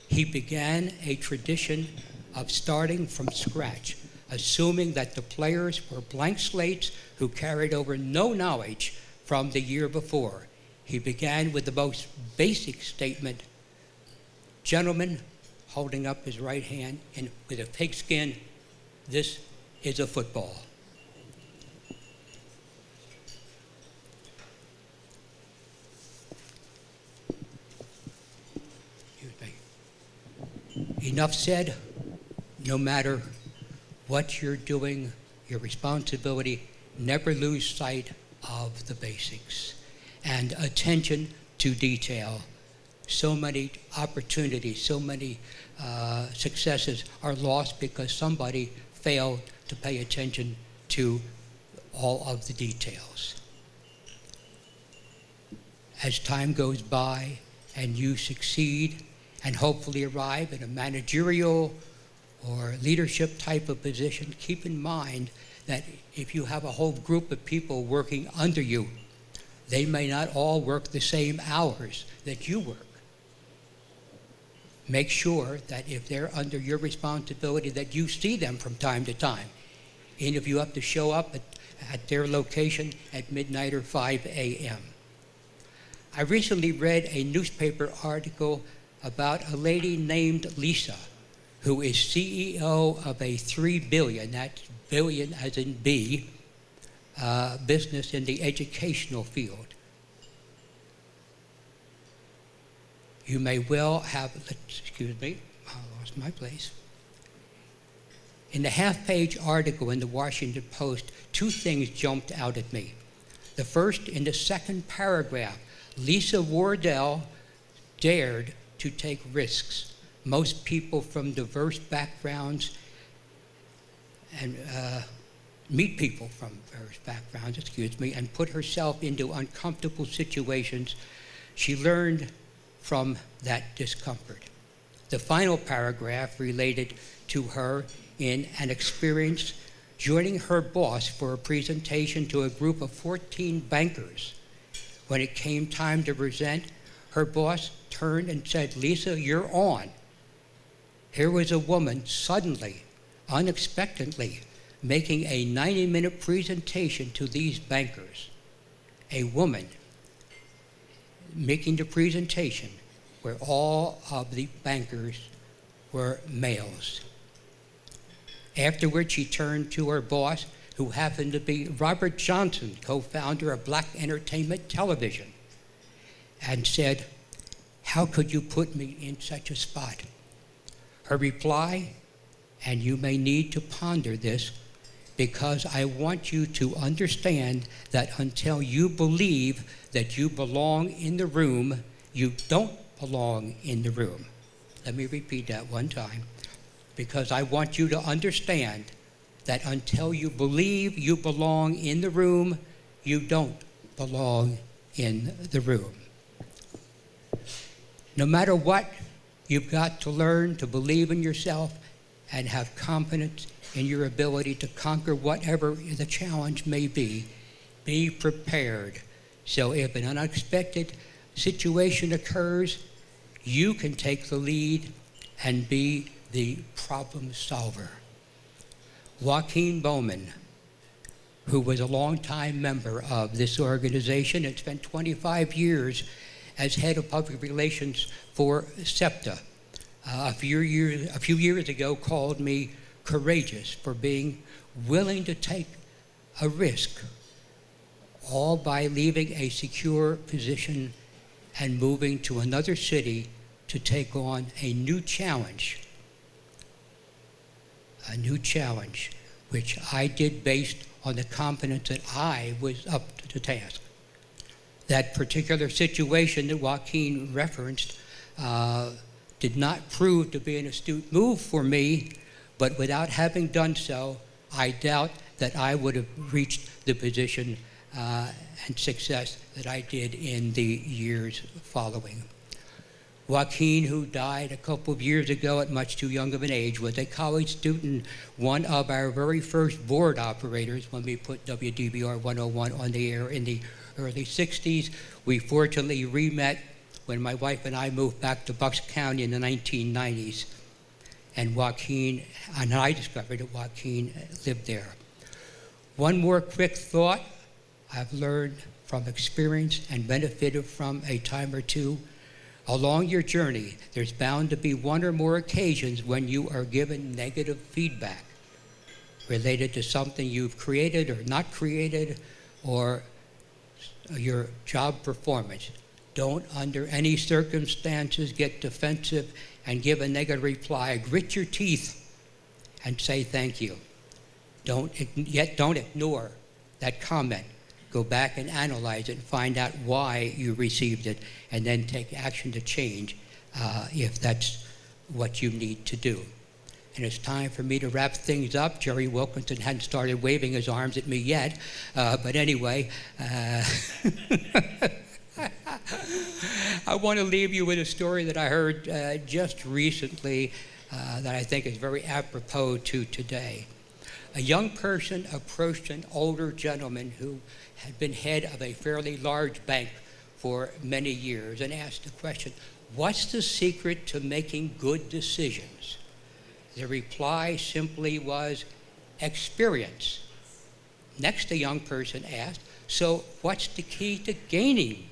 He began a tradition of starting from scratch, assuming that the players were blank slates who carried over no knowledge from the year before. He began with the most basic statement, gentlemen, holding up his right hand and with a pigskin, this is a football. Enough said. No matter what you're doing, your responsibility, never lose sight of the basics and attention to detail. So many opportunities, so many successes are lost because somebody failed to pay attention to all of the details. As time goes by and you succeed and hopefully arrive at a managerial or leadership type of position, keep in mind that if you have a whole group of people working under you, they may not all work the same hours that you work. Make sure that if they're under your responsibility, that you see them from time to time. And if you have to show up at their location at midnight or 5 a.m. I recently read a newspaper article about a lady named Lisa, who is CEO of a $3 billion, that's billion as in B, business in the educational field. You may well have, excuse me, I lost my place. In the half-page article in the Washington Post, two things jumped out at me. The first, in the second paragraph, Lisa Wardell dared to take risks. Most people from diverse backgrounds and meet people from various backgrounds, and put herself into uncomfortable situations. She learned from that discomfort. The final paragraph related to her in an experience joining her boss for a presentation to a group of 14 bankers. When it came time to present, her boss turned and said, "Lisa, you're on." Here was a woman suddenly, unexpectedly, making a 90-minute presentation to these bankers. A woman making the presentation where all of the bankers were males. Afterwards, she turned to her boss, who happened to be Robert Johnson, co-founder of Black Entertainment Television, and said, "How could you put me in such a spot?" Her reply, and you may need to ponder this, because I want you to understand that until you believe that you belong in the room, you don't belong in the room. Let me repeat that one time, because I want you to understand that until you believe you belong in the room, you don't belong in the room. No matter what, you've got to learn to believe in yourself and have confidence in your ability to conquer whatever the challenge may be. Be prepared. So if an unexpected situation occurs, you can take the lead and be the problem solver. Joaquin Bowman, who was a longtime member of this organization and spent 25 years as head of public relations for SEPTA, a few years ago called me courageous for being willing to take a risk, all by leaving a secure position and moving to another city to take on a new challenge, which I did based on the confidence that I was up to the task. That particular situation that Joaquin referenced did not prove to be an astute move for me, but without having done so, I doubt that I would have reached the position and success that I did in the years following. Joaquin, who died a couple of years ago at much too young of an age, was a college student, one of our very first board operators when we put WDBR 101 on the air in the early 60s. We fortunately re-met when my wife and I moved back to Bucks County in the 1990s. And Joaquin, and I discovered that Joaquin lived there. One more quick thought I've learned from experience and benefited from a time or two. Along your journey, there's bound to be one or more occasions when you are given negative feedback related to something you've created or not created, or your job performance. Don't, under any circumstances, get defensive and give a negative reply. Grit your teeth and say thank you. Don't ignore that comment. Go back and analyze it and find out why you received it, and then take action to change if that's what you need to do. And it's time for me to wrap things up. Jerry Wilkinson hadn't started waving his arms at me yet, but anyway, I want to leave you with a story that I heard just recently that I think is very apropos to today. A young person approached an older gentleman who had been head of a fairly large bank for many years and asked the question, "What's the secret to making good decisions?" The reply simply was, "Experience." Next, the young person asked, "So what's the key to gaining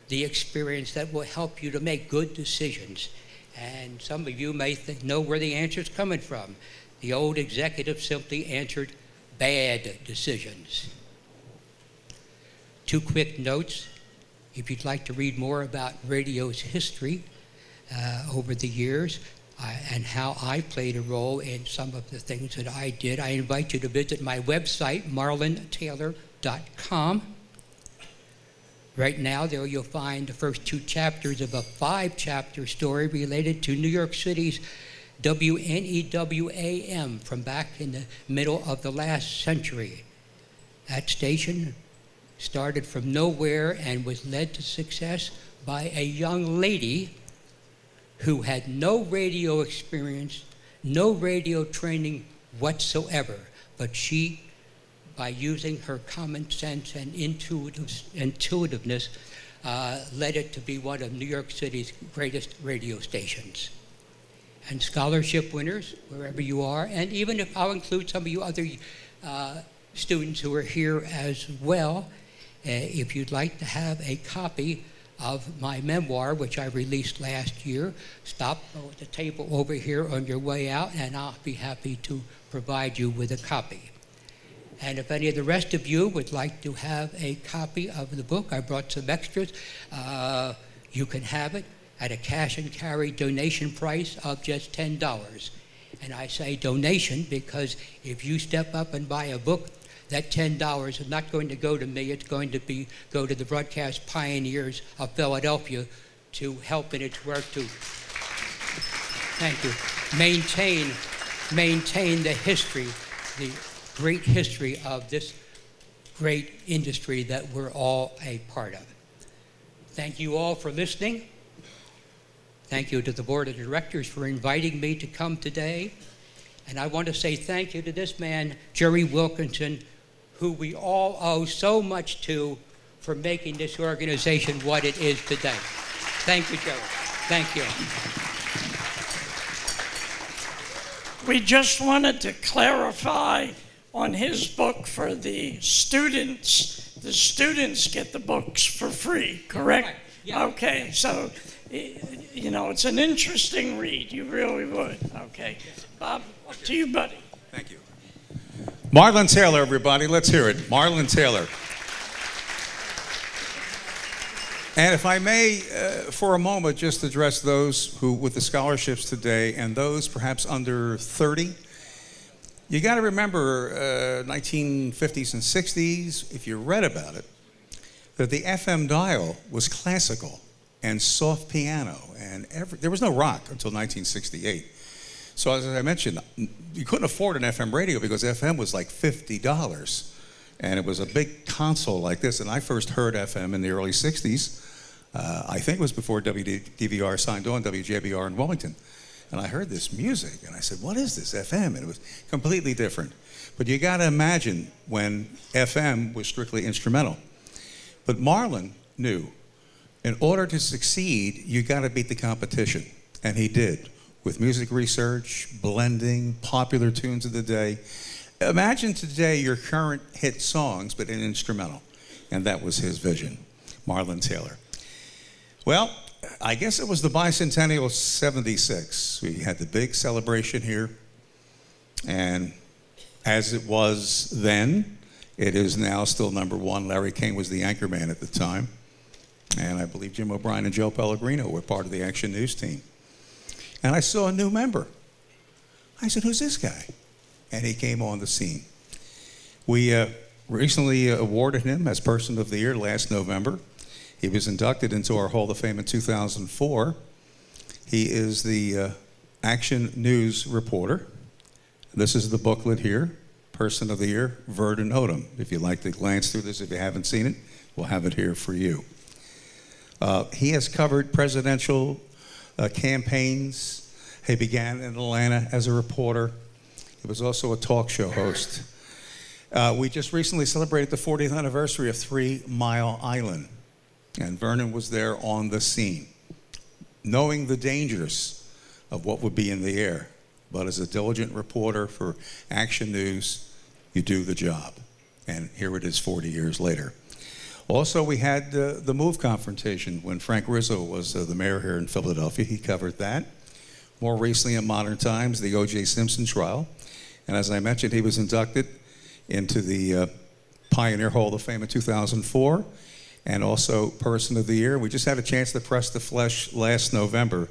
the experience that will help you to make good decisions?" And some of you may know where the answer is coming from. The old executive simply answered, "Bad decisions." Two quick notes. If you'd like to read more about radio's history over the years and how I played a role in some of the things that I did, I invite you to visit my website, marlontaylor.com. Right now, there you'll find the first 2 chapters of a 5-chapter story related to New York City's WNEW-AM from back in the middle of the last century. That station started from nowhere and was led to success by a young lady who had no radio experience, no radio training whatsoever, but she, by using her common sense and intuitiveness, led it to be one of New York City's greatest radio stations. And scholarship winners, wherever you are, and even if I'll include some of you other students who are here as well, if you'd like to have a copy of my memoir, which I released last year, stop at the table over here on your way out, and I'll be happy to provide you with a copy. And if any of the rest of you would like to have a copy of the book, I brought some extras. You can have it at a cash and carry donation price of just $10. And I say donation because if you step up and buy a book, that $10 is not going to go to me, it's going to go to the Broadcast Pioneers of Philadelphia to help in its work to Thank you. Maintain the history, the great history of this great industry that we're all a part of. Thank you all for listening. Thank you to the board of directors for inviting me to come today. And I want to say thank you to this man, Jerry Wilkinson, who we all owe so much to for making this organization what it is today. Thank you, Jerry. Thank you. We just wanted to clarify on his book for the students. The students get the books for free, correct? Right. Yeah. Okay, so, you know, it's an interesting read. You really would. Okay. Bob, up to you, buddy. Thank you. Marlon Taylor, everybody. Let's hear it. Marlon Taylor. And if I may, for a moment, just address those who, with the scholarships today, and those perhaps under 30. You got to remember 1950s and 60s, if you read about it, that the FM dial was classical and soft piano, and there was no rock until 1968. So as I mentioned, you couldn't afford an FM radio because FM was like $50. And it was a big console like this. And I first heard FM in the early 60s. I think it was before WDVR signed on, WJBR in Wellington. And I heard this music, and I said, what is this, FM? And it was completely different. But you got to imagine when FM was strictly instrumental. But Marlon knew, in order to succeed, you got to beat the competition. And he did, with music research, blending, popular tunes of the day. Imagine today your current hit songs, but in instrumental. And that was his vision, Marlon Taylor. Well, I guess it was the bicentennial of 76. We had the big celebration here. And as it was then, it is now still number one. Larry King was the anchor man at the time. And I believe Jim O'Brien and Joe Pellegrino were part of the Action News team. And I saw a new member. I said, who's this guy? And he came on the scene. We recently awarded him as Person of the Year last November. He was inducted into our Hall of Fame in 2004. He is the Action News reporter. This is the booklet here, Person of the Year, Vernon Odom. If you'd like to glance through this, if you haven't seen it, we'll have it here for you. He has covered presidential campaigns. He began in Atlanta as a reporter. He was also a talk show host. We just recently celebrated the 40th anniversary of 3 Mile Island. And Vernon was there on the scene, knowing the dangers of what would be in the air. But as a diligent reporter for Action News, you do the job. And here it is 40 years later. Also, we had the MOVE confrontation when Frank Rizzo was the mayor here in Philadelphia. He covered that. More recently, in modern times, the O.J. Simpson trial. And as I mentioned, he was inducted into the Pioneer Hall of Fame in 2004. And also Person of the Year. We just had a chance to press the flesh last November.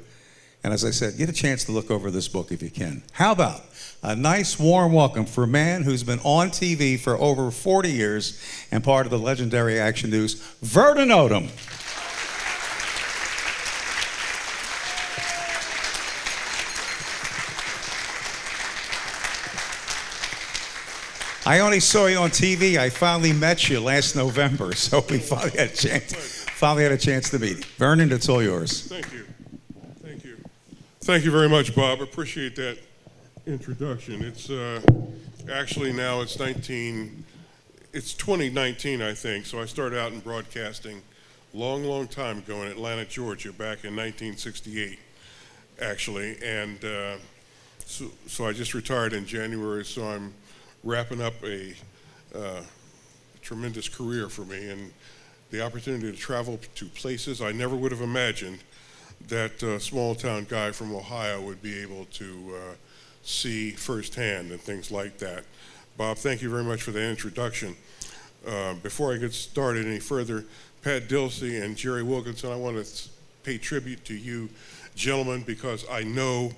And as I said, get a chance to look over this book if you can. How about a nice warm welcome for a man who's been on TV for over 40 years and part of the legendary Action News, Vernon Odom. I only saw you on TV. I finally met you last November, so we finally had a chance to meet. Vernon, it's all yours. Thank you. Thank you. Thank you very much, Bob. Appreciate that introduction. It's actually now it's 2019, I think. So I started out in broadcasting long time ago in Atlanta, Georgia, back in 1968, actually. And so I just retired in January, so I'm wrapping up a tremendous career for me, and the opportunity to travel to places I never would have imagined that a small town guy from Ohio would be able to see firsthand and things like that. Bob, thank you very much for the introduction. Before I get started any further, Pat Dilsey and Jerry Wilkinson, I want to pay tribute to you gentlemen because I know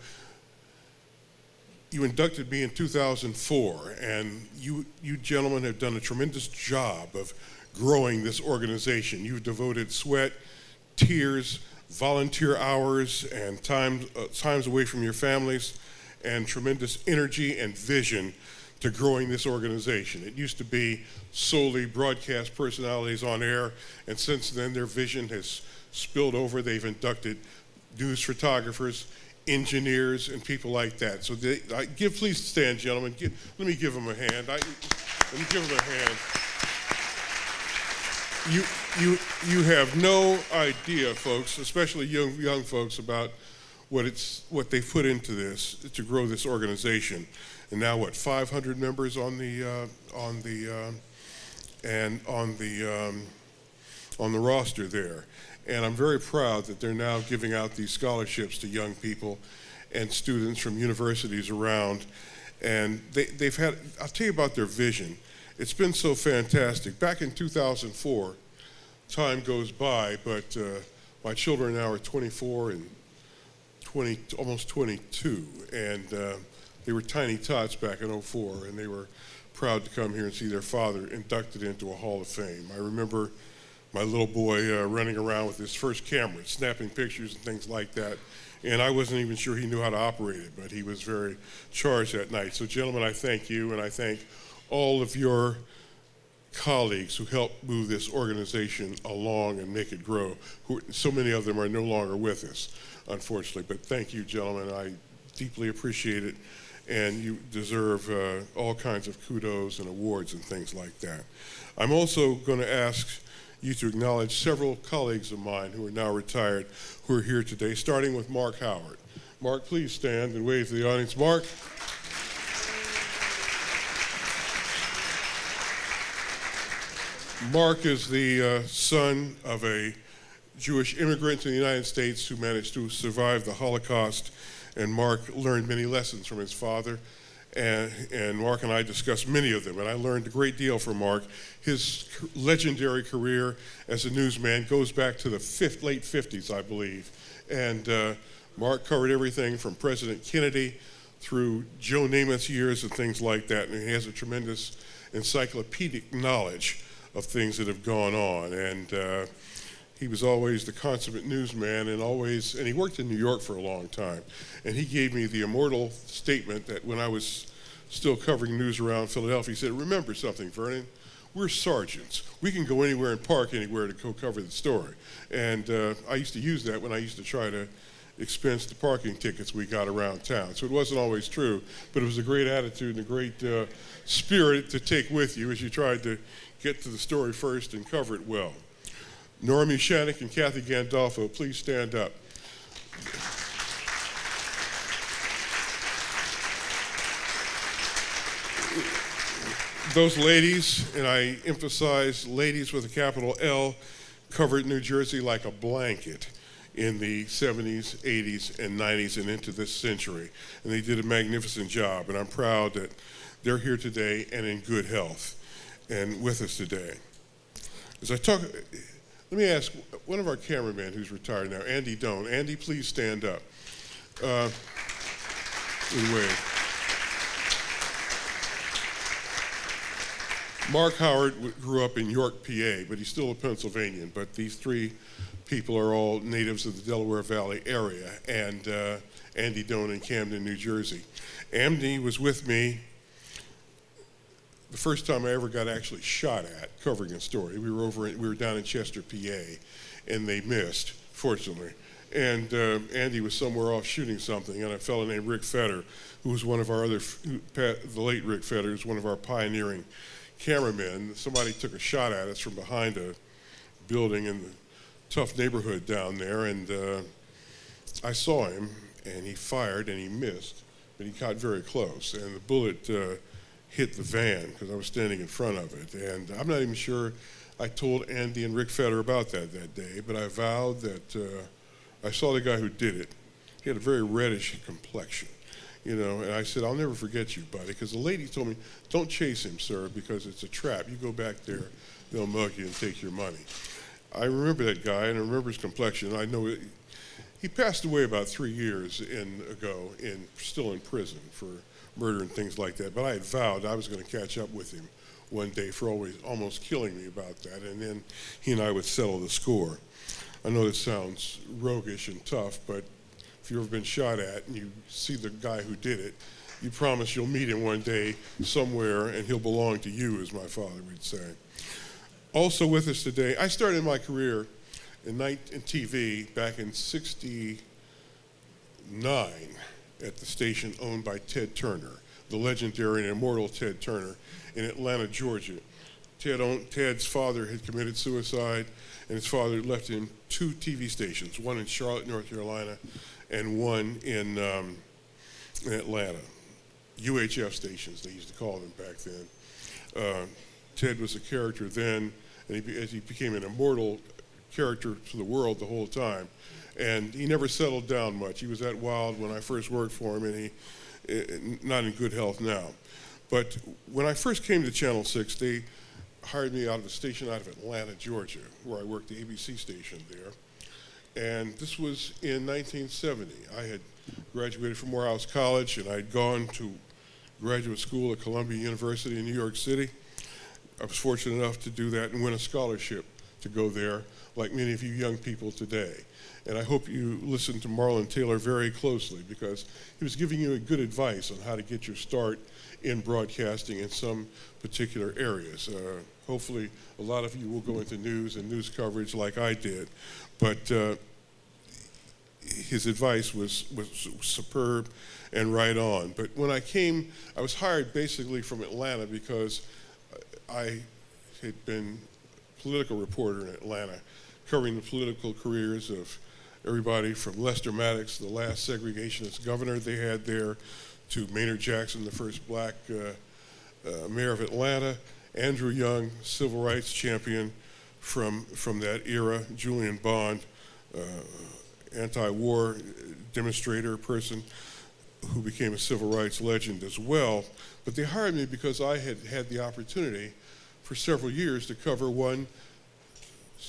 you inducted me in 2004, and you gentlemen have done a tremendous job of growing this organization. You've devoted sweat, tears, volunteer hours and times away from your families, and tremendous energy and vision to growing this organization. It used to be solely broadcast personalities on air, and since then their vision has spilled over. They've inducted news photographers, engineers, and people like that. So please stand, gentlemen. Let me give them a hand. Let me give them a hand. You have no idea, folks, especially young folks, about what they've put into this to grow this organization. And now 500 members on the roster there. And I'm very proud that they're now giving out these scholarships to young people and students from universities around. And they've had, I'll tell you about their vision. It's been so fantastic. Back in 2004, time goes by, but my children now are 24 and 20, almost 22. And they were tiny tots back in 04, and they were proud to come here and see their father inducted into a Hall of Fame. I remember my little boy running around with his first camera, snapping pictures and things like that. And I wasn't even sure he knew how to operate it, but he was very charged that night. So gentlemen, I thank you, and I thank all of your colleagues who helped move this organization along and make it grow. So many of them are no longer with us, unfortunately, but thank you, gentlemen. I deeply appreciate it, and you deserve all kinds of kudos and awards and things like that. I'm also going to ask you to acknowledge several colleagues of mine who are now retired who are here today, starting with Mark Howard. Mark, please stand and wave to the audience. Mark. Mark is the son of a Jewish immigrant to the United States who managed to survive the Holocaust, and Mark learned many lessons from his father. And Mark and I discussed many of them, and I learned a great deal from Mark. His legendary career as a newsman goes back to the late 50s, I believe. And Mark covered everything from President Kennedy through Joe Namath's years and things like that, and he has a tremendous encyclopedic knowledge of things that have gone on. And he was always the consummate newsman, and he worked in New York for a long time. And he gave me the immortal statement that when I was still covering news around Philadelphia, he said, "Remember something, Vernon, we're sergeants. We can go anywhere and park anywhere to go cover the story." And I used to use that when I used to try to expense the parking tickets we got around town. So it wasn't always true, but it was a great attitude and a great spirit to take with you as you tried to get to the story first and cover it well. Nora Mushanik and Kathy Gandolfo, please stand up. Those ladies, and I emphasize ladies with a capital L, covered New Jersey like a blanket in the 70s, 80s, and 90s and into this century. And they did a magnificent job, and I'm proud that they're here today and in good health and with us today. As I talk, let me ask one of our cameramen who's retired now, Andy Doan. Andy, please stand up. Wave. Mark Howard grew up in York, PA, but he's still a Pennsylvanian. But these three people are all natives of the Delaware Valley area, and Andy Doan in Camden, New Jersey. Andy was with me the first time I ever got actually shot at covering a story. We were down in Chester, PA, and they missed, fortunately. And Andy was somewhere off shooting something, and a fellow named Rick Fetter, who was one of our the late Rick Fetter, was one of our pioneering cameramen. Somebody took a shot at us from behind a building in the tough neighborhood down there, and I saw him, and he fired, and he missed, but he got very close, and the bullet hit the van because I was standing in front of it. And I'm not even sure I told Andy and Rick Fetter about that day, but I vowed that I saw the guy who did it. He had a very reddish complexion, you know, and I said, "I'll never forget you, buddy," because the lady told me, "Don't chase him, sir, because it's a trap. You go back there, they'll mug you and take your money." I remember that guy, and I remember his complexion. I know he passed away about 3 years ago, still in prison for murder and things like that. But I had vowed I was going to catch up with him one day for almost killing me about that, and then he and I would settle the score. I know this sounds roguish and tough, but if you've ever been shot at and you see the guy who did it, you promise you'll meet him one day somewhere and he'll belong to you, as my father would say. Also with us today, I started my career in TV back in '69 at the station owned by Ted Turner, the legendary and immortal Ted Turner in Atlanta, Georgia. Ted's father had committed suicide, and his father left him 2 TV stations, one in Charlotte, North Carolina, and one in Atlanta. UHF stations, they used to call them back then. Ted was a character then, and he became an immortal character to the world the whole time. And he never settled down much. He was that wild when I first worked for him, and he not in good health now. But when I first came to Channel 6, they hired me out of a station out of Atlanta, Georgia, where I worked the ABC station there. And this was in 1970. I had graduated from Morehouse College, and I'd gone to graduate school at Columbia University in New York City. I was fortunate enough to do that and win a scholarship to go there, like many of you young people today. And I hope you listen to Marlon Taylor very closely, because he was giving you good advice on how to get your start in broadcasting in some particular areas. Hopefully a lot of you will go into news and news coverage like I did, but his advice was superb and right on. But when I came, I was hired basically from Atlanta because I had been a political reporter in Atlanta, covering the political careers of everybody from Lester Maddox, the last segregationist governor they had there, to Maynard Jackson, the first black mayor of Atlanta, Andrew Young, civil rights champion from that era, Julian Bond, anti-war demonstrator person who became a civil rights legend as well. But they hired me because I had had the opportunity for several years to cover one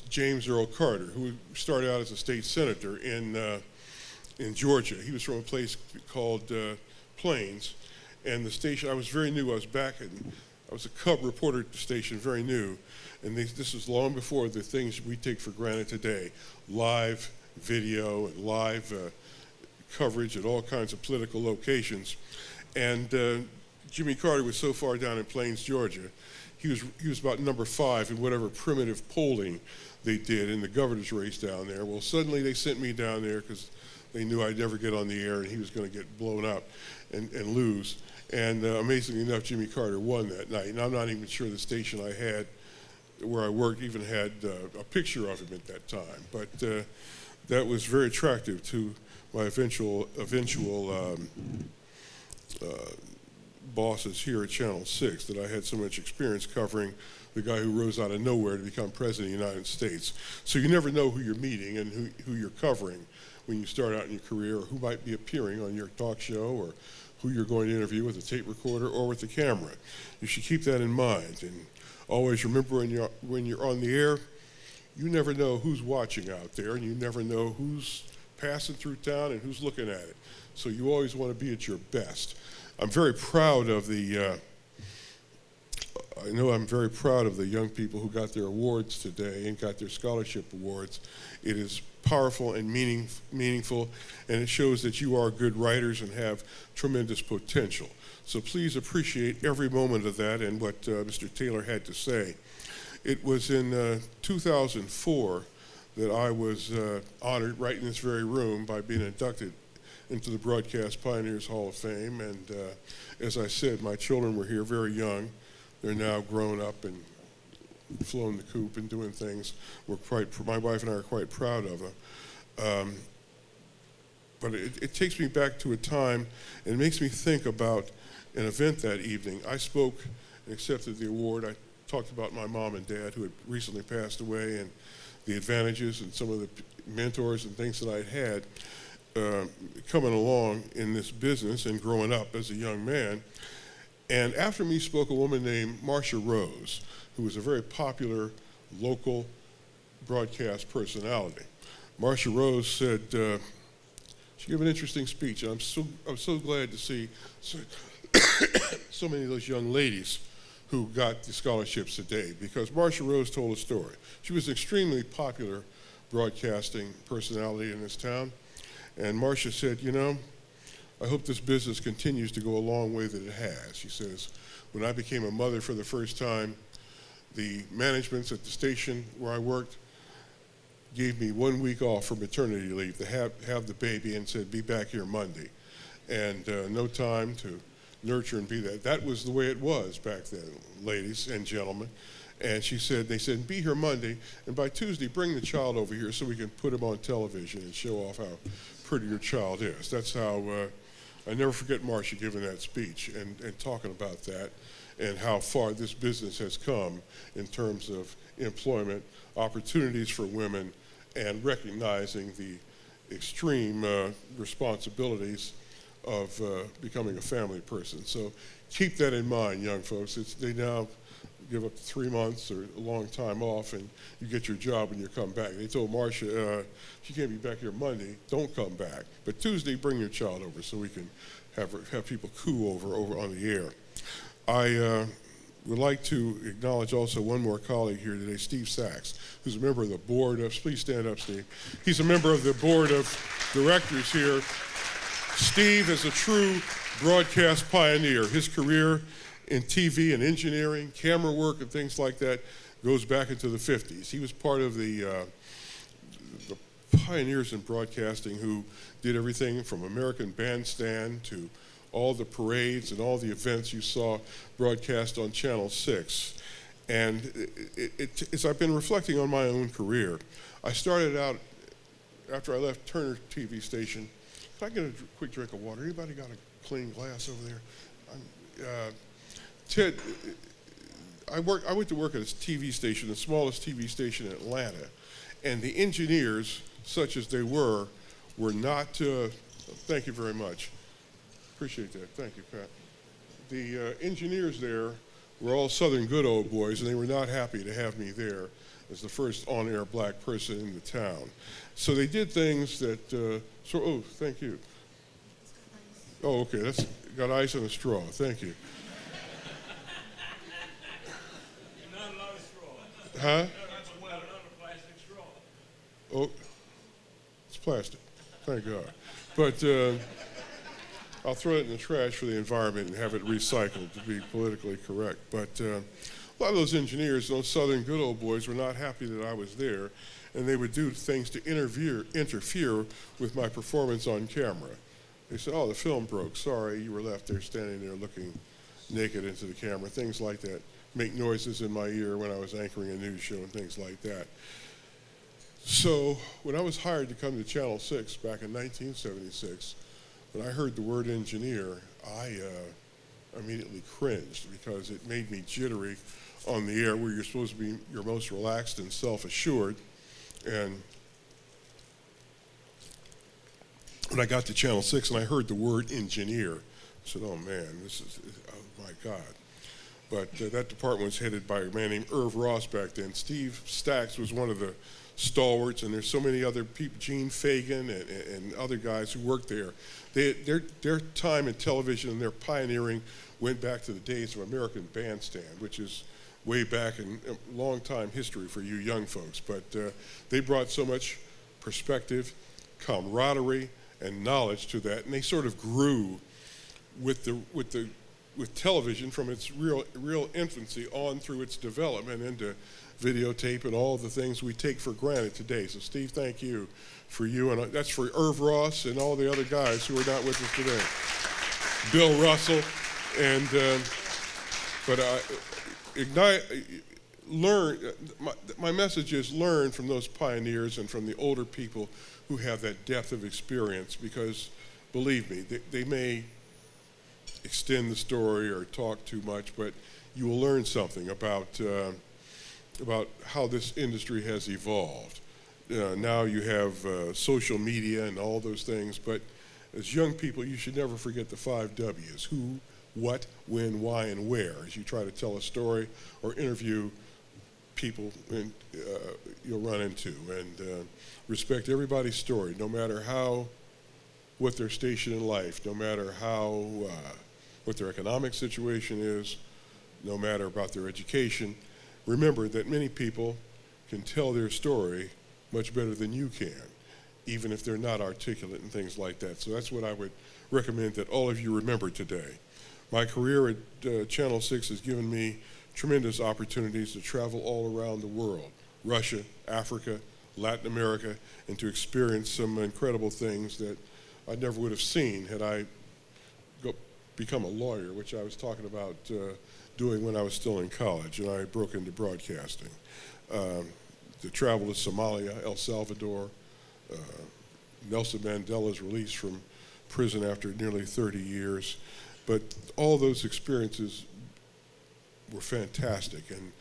James Earl Carter, who started out as a state senator in Georgia. He was from a place called Plains, and the station, I was very new. I was a cub reporter at the station, very new, and this was long before the things we take for granted today, live video and live coverage at all kinds of political locations. And Jimmy Carter was so far down in Plains, Georgia. He was about number 5 in whatever primitive polling they did in the governor's race down there. Well, suddenly they sent me down there because they knew I'd never get on the air and he was going to get blown up and lose. And amazingly enough, Jimmy Carter won that night. And I'm not even sure the station I had where I worked even had a picture of him at that time. But that was very attractive to my eventual bosses here at Channel 6, that I had so much experience covering the guy who rose out of nowhere to become president of the United States. So you never know who you're meeting and who you're covering when you start out in your career, or who might be appearing on your talk show, or who you're going to interview with a tape recorder or with a camera. You should keep that in mind, and always remember when you're on the air, you never know who's watching out there, and you never know who's passing through town and who's looking at it. So you always want to be at your best. I'm very proud of the young people who got their awards today and got their scholarship awards. It is powerful and meaningful, and it shows that you are good writers and have tremendous potential. So please appreciate every moment of that and what Mr. Taylor had to say. It was in 2004 that I was honored right in this very room by being inducted into the Broadcast Pioneers Hall of Fame. And as I said, my children were here very young. They're now grown up and flown the coop and doing things. My wife and I are quite proud of them. But it takes me back to a time, and it makes me think about an event that evening. I spoke and accepted the award. I talked about my mom and dad who had recently passed away, and the advantages and some of the mentors and things that I'd had coming along in this business and growing up as a young man. And after me spoke a woman named Marcia Rose, who was a very popular local broadcast personality. Marcia Rose said, she gave an interesting speech, and I'm so glad to see so many of those young ladies who got the scholarships today, because Marcia Rose told a story. She was an extremely popular broadcasting personality in this town. And Marcia said, you know, I hope this business continues to go a long way that it has. She says, when I became a mother for the first time, the managements at the station where I worked gave me 1 week off for maternity leave to have the baby and said, be back here Monday. And no time to nurture and be that. That was the way it was back then, ladies and gentlemen. And they said, be here Monday, and by Tuesday, bring the child over here so we can put him on television and show off how pretty your child is. That's how, I never forget Marcia giving that speech and talking about that and how far this business has come in terms of employment, opportunities for women, and recognizing the extreme responsibilities of becoming a family person. So keep that in mind, young folks. They now give up to 3 months or a long time off, and you get your job when you come back. They told Marcia, she can't be back here Monday, don't come back. But Tuesday, bring your child over so we can have people coo over on the air. I would like to acknowledge also one more colleague here today, Steve Sachs, who's a member of the board of, please stand up, Steve. He's a member of the board of directors here. Steve is a true broadcast pioneer. His career in TV and engineering, camera work and things like that goes back into the 50s. He was part of the pioneers in broadcasting who did everything from American Bandstand to all the parades and all the events you saw broadcast on Channel 6. And as I've been reflecting on my own career, I started out, after I left Turner TV station, can I get a quick drink of water? Anybody got a clean glass over there? Ted, I went to work at a TV station, the smallest TV station in Atlanta, and the engineers, such as they were not, thank you very much. Appreciate that, thank you, Pat. The engineers there were all Southern good old boys, and they were not happy to have me there as the first on-air black person in the town. So they did things that, oh, thank you. Oh, okay, that's got ice and a straw, thank you. Huh? Oh, it's plastic. Thank God. But I'll throw it in the trash for the environment and have it recycled to be politically correct. But a lot of those engineers, those Southern good old boys, were not happy that I was there, and they would do things to interfere with my performance on camera. They said, oh, the film broke. Sorry, you were left there standing there looking naked into the camera, things like that. Make noises in my ear when I was anchoring a news show and things like that. So when I was hired to come to Channel 6 back in 1976, when I heard the word engineer, I immediately cringed because it made me jittery on the air where you're supposed to be your most relaxed and self-assured. And when I got to Channel 6 and I heard the word engineer, I said, oh man, oh my God. But that department was headed by a man named Irv Ross back then. Steve Stacks was one of the stalwarts, and there's so many other people, Gene Fagan and other guys who worked there. Their time in television and their pioneering went back to the days of American Bandstand, which is way back in a long time history for you young folks. But they brought so much perspective, camaraderie, and knowledge to that, and they sort of grew with television from its real infancy on through its development into videotape and all the things we take for granted today. So Steve, thank you for you, and that's for Irv Ross and all the other guys who are not with us today. Bill Russell, and my message is learn from those pioneers and from the older people who have that depth of experience, because believe me, they may extend the story or talk too much, but you will learn something about how this industry has evolved. Now you have social media and all those things, but as young people, you should never forget the 5 W's: who, what, when, why, and where, as you try to tell a story or interview people you'll run into. And respect everybody's story, no matter what their station in life, no matter what their economic situation is, no matter about their education. Remember that many people can tell their story much better than you can, even if they're not articulate and things like that. So that's what I would recommend that all of you remember today. My career at Channel 6 has given me tremendous opportunities to travel all around the world, Russia, Africa, Latin America, and to experience some incredible things that I never would have seen had I become a lawyer, which I was talking about doing when I was still in college, and I broke into broadcasting. To travel to Somalia, El Salvador, Nelson Mandela's release from prison after nearly 30 years. But all those experiences were fantastic and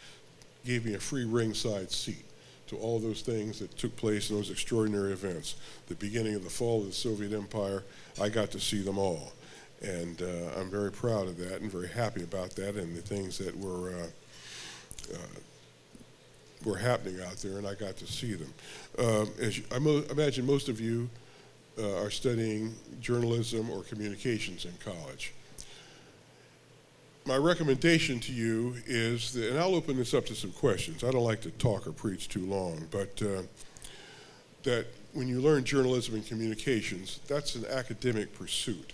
gave me a free ringside seat to all those things that took place in those extraordinary events. The beginning of the fall of the Soviet Empire, I got to see them all. And I'm very proud of that and very happy about that and the things that were happening out there, and I got to see them. I imagine most of you are studying journalism or communications in college. My recommendation to you is that, and I'll open this up to some questions. I don't like to talk or preach too long, but that when you learn journalism and communications, that's an academic pursuit.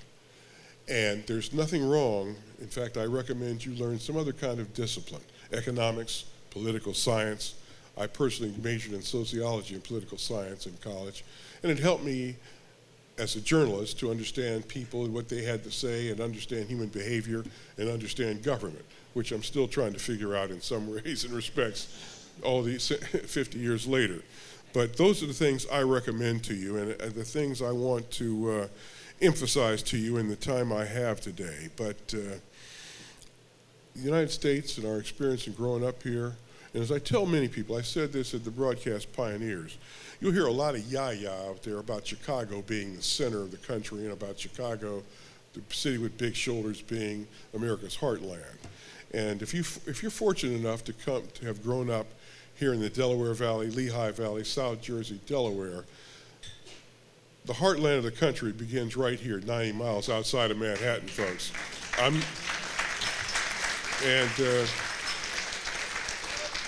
And there's nothing wrong. In fact, I recommend you learn some other kind of discipline, economics, political science. I personally majored in sociology and political science in college, and it helped me as a journalist to understand people and what they had to say and understand human behavior and understand government, which I'm still trying to figure out in some ways and respects all these 50 years later. But those are the things I recommend to you and the things I want to emphasize to you in the time I have today. But the United States and our experience in growing up here, and as I tell many people, I said this at the Broadcast Pioneers, you'll hear a lot of yah-yah out there about Chicago being the center of the country and about Chicago, the city with big shoulders, being America's heartland. And if you're fortunate enough to have grown up here in the Delaware Valley, Lehigh Valley, South Jersey, Delaware, the heartland of the country begins right here, 90 miles outside of Manhattan, folks.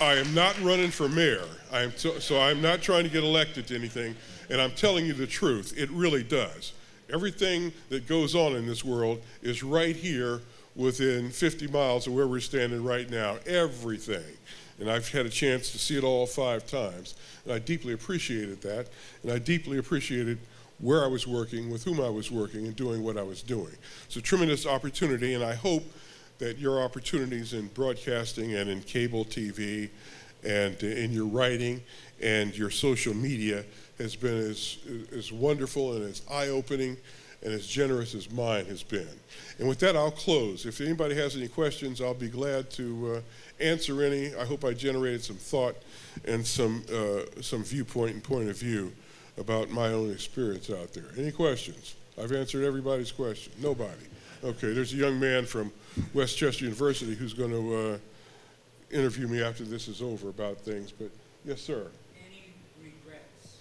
I am not running for mayor, so I'm not trying to get elected to anything, and I'm telling you the truth, it really does. Everything that goes on in this world is right here within 50 miles of where we're standing right now, everything. And I've had a chance to see it all 5 times, and I deeply appreciated that, and I deeply appreciated where I was working, with whom I was working, and doing what I was doing. It's a tremendous opportunity, and I hope that your opportunities in broadcasting and in cable TV and in your writing and your social media has been as wonderful and as eye-opening and as generous as mine has been. And with that, I'll close. If anybody has any questions, I'll be glad to answer any. I hope I generated some thought and some viewpoint and point of view about my own experience out there. Any questions? I've answered everybody's question. Nobody. Okay, there's a young man from Westchester University who's going to interview me after this is over about things, but yes, sir. Any regrets?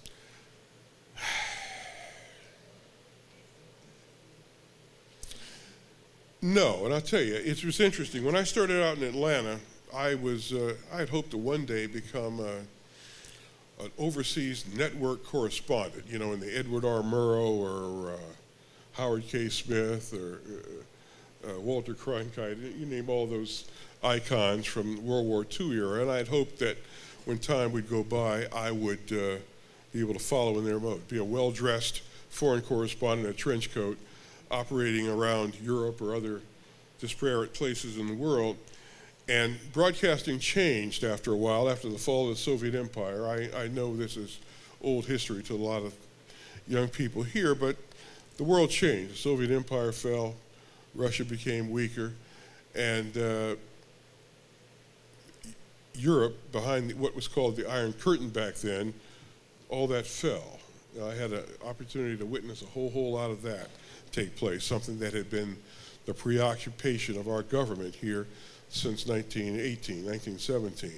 No, and I'll tell you, it was interesting. When I started out in Atlanta, I had hoped to one day become an overseas network correspondent, you know, in the Edward R. Murrow or Howard K. Smith or Walter Cronkite, you name all those icons from World War II era, and I'd hoped that when time would go by, I would be able to follow in their mode, be a well-dressed foreign correspondent in a trench coat operating around Europe or other disparate places in the world. And broadcasting changed after a while, after the fall of the Soviet Empire. I know this is old history to a lot of young people here, but the world changed. The Soviet Empire fell, Russia became weaker, and Europe, behind what was called the Iron Curtain back then, all that fell. I had an opportunity to witness a whole lot of that take place, something that had been the preoccupation of our government here since 1918, 1917.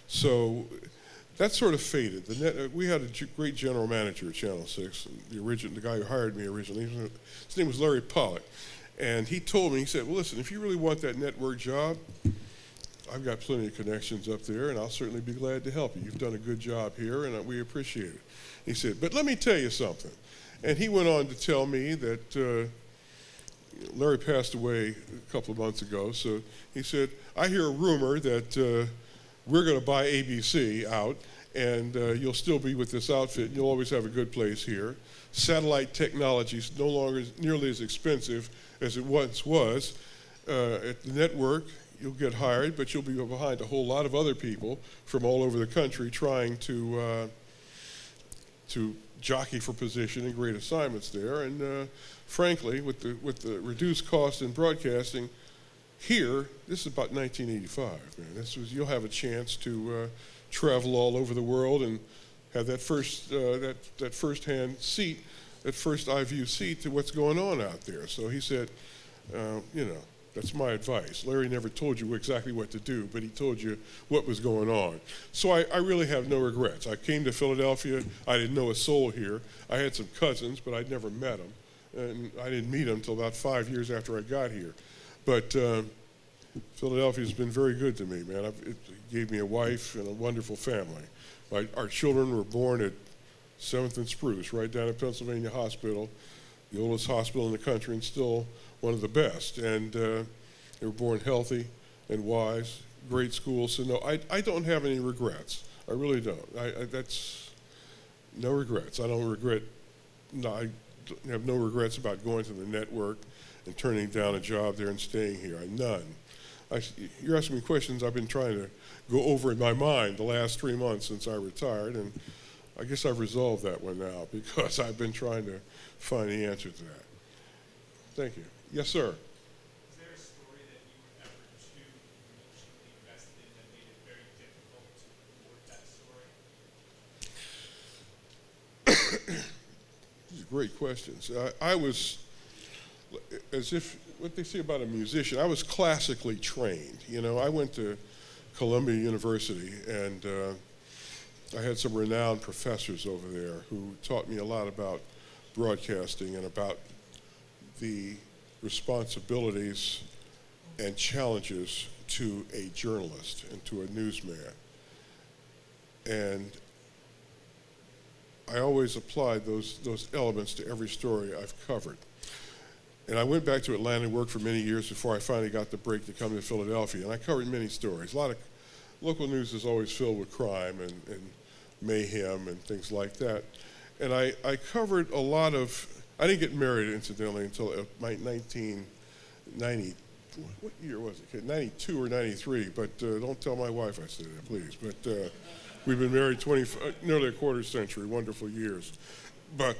So that sort of faded. We had a great general manager at Channel 6, the guy who hired me originally. His name was Larry Pollock. And he told me, he said, well, listen, if you really want that network job, I've got plenty of connections up there, and I'll certainly be glad to help you. You've done a good job here, and we appreciate it. He said, but let me tell you something. And he went on to tell me that Larry passed away a couple of months ago, so he said, I hear a rumor that we're going to buy ABC out, and you'll still be with this outfit, and you'll always have a good place here. Satellite technology is no longer nearly as expensive as it once was. At the network, you'll get hired, but you'll be behind a whole lot of other people from all over the country trying to jockey for position and great assignments there. And frankly, with the reduced cost in broadcasting, here, this is about 1985, man. You'll have a chance to travel all over the world and have that first-hand seat, that first eye view seat to what's going on out there. So he said, that's my advice. Larry never told you exactly what to do, but he told you what was going on. So I really have no regrets. I came to Philadelphia. I didn't know a soul here. I had some cousins, but I'd never met them. And I didn't meet them until about 5 years after I got here. But Philadelphia's been very good to me, man. It gave me a wife and a wonderful family. Our children were born at 7th and Spruce, right down at Pennsylvania Hospital, the oldest hospital in the country and still one of the best. And they were born healthy and wise, great schools. So no, I don't have any regrets. I really don't. That's no regrets. I don't regret. No, I have no regrets about going to the network and turning down a job there and staying here. None. You're asking me questions I've been trying to go over in my mind the last 3 months since I retired, and I guess I've resolved that one now because I've been trying to find the answer to that. Thank you. Yes, sir. Is there a story that you were ever too emotionally invested in that made it very difficult to report that story? These are great questions. I was, as if, what they say about a musician, I was classically trained. You know, I went to Columbia University, and I had some renowned professors over there who taught me a lot about broadcasting and about the responsibilities and challenges to a journalist and to a newsman. And I always applied those elements to every story I've covered. And I went back to Atlanta and worked for many years before I finally got the break to come to Philadelphia. And I covered many stories. A lot of local news is always filled with crime and mayhem and things like that. And I covered a lot of, I didn't get married, incidentally, until my 1990, what year was it? 92 or 93, but don't tell my wife I said that, please. But we've been married nearly a quarter century, wonderful years. But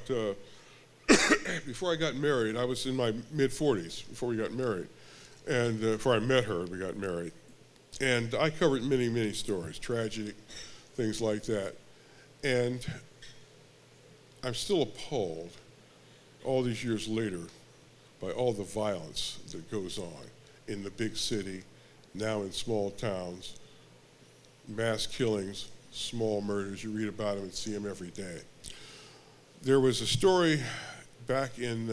before I got married, I was in my mid-40s before we got married. And before I met her, we got married. And I covered many, many stories, tragedy, things like that. And I'm still appalled all these years later by all the violence that goes on in the big city, now in small towns, mass killings, small murders. You read about them and see them every day. There was a story back in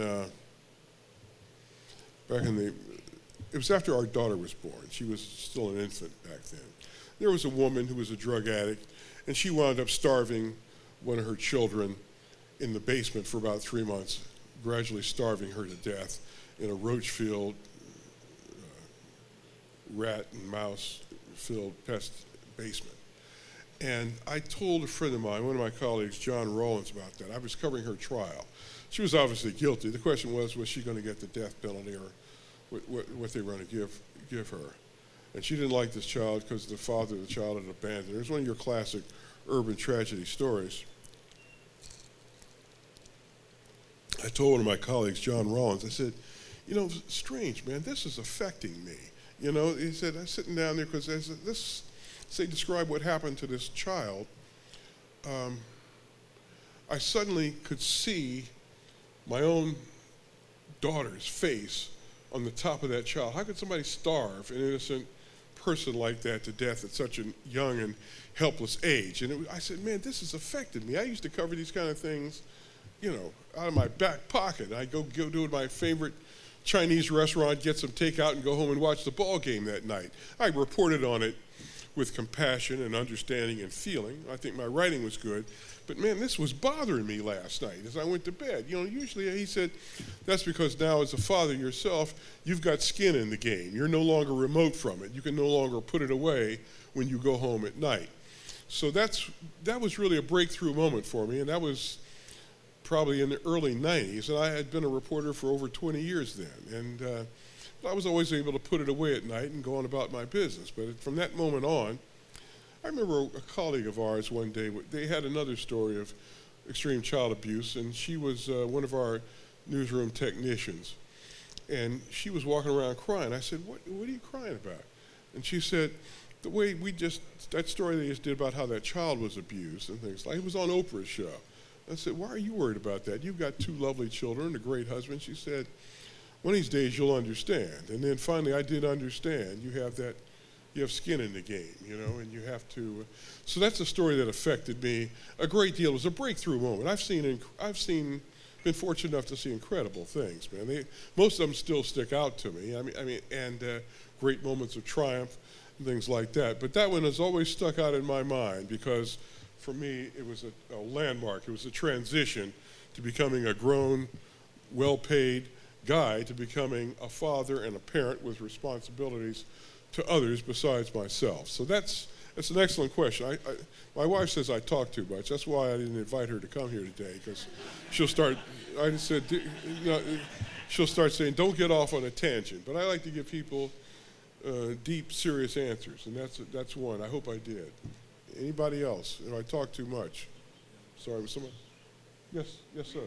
it was after our daughter was born. She was still an infant back then. There was a woman who was a drug addict, and she wound up starving one of her children in the basement for about 3 months, gradually starving her to death in a roach-filled, rat and mouse-filled pest basement. And I told a friend of mine, one of my colleagues, John Rollins, about that. I was covering her trial. She was obviously guilty. The question was she going to get the death penalty or what they were going to give her? And she didn't like this child because the father of the child had abandoned her. It was one of your classic urban tragedy stories. I told one of my colleagues, John Rollins, I said, you know, strange, man, this is affecting me. You know, he said, I'm sitting down there because they describe what happened to this child. I suddenly could see my own daughter's face on the top of that child. How could somebody starve an innocent person like that to death at such a young and helpless age? And I said, man, this has affected me. I used to cover these kind of things, you know, out of my back pocket. I go do my favorite Chinese restaurant, get some takeout, and go home and watch the ball game that night. I reported on it with compassion and understanding and feeling. I think my writing was good. But man, this was bothering me last night as I went to bed. Usually he said, that's because now as a father yourself, you've got skin in the game. You're no longer remote from it. You can no longer put it away when you go home at night. So that was really a breakthrough moment for me, and that was probably in the early 90s, and I had been a reporter for over 20 years then. And I was always able to put it away at night and go on about my business. But from that moment on, I remember a colleague of ours one day, they had another story of extreme child abuse, and she was one of our newsroom technicians. And she was walking around crying. I said, what are you crying about? And she said, the way that story they just did about how that child was abused and things like, it was on Oprah's show. I said, why are you worried about that? You've got 2 lovely children, a great husband. She said, one of these days you'll understand. And then finally I did understand. You have skin in the game, and you have to. So that's a story that affected me a great deal. It was a breakthrough moment. Been fortunate enough to see incredible things, man. Most of them still stick out to me. And great moments of triumph and things like that. But that one has always stuck out in my mind because for me, it was a landmark. It was a transition to becoming a grown, well-paid guy to becoming a father and a parent with responsibilities to others besides myself. So that's an excellent question. My wife says I talk too much. That's why I didn't invite her to come here today, because she'll start saying, don't get off on a tangent. But I like to give people deep, serious answers, and that's one. I hope I did. Anybody else? I talk too much. Sorry, was someone? Yes, sir.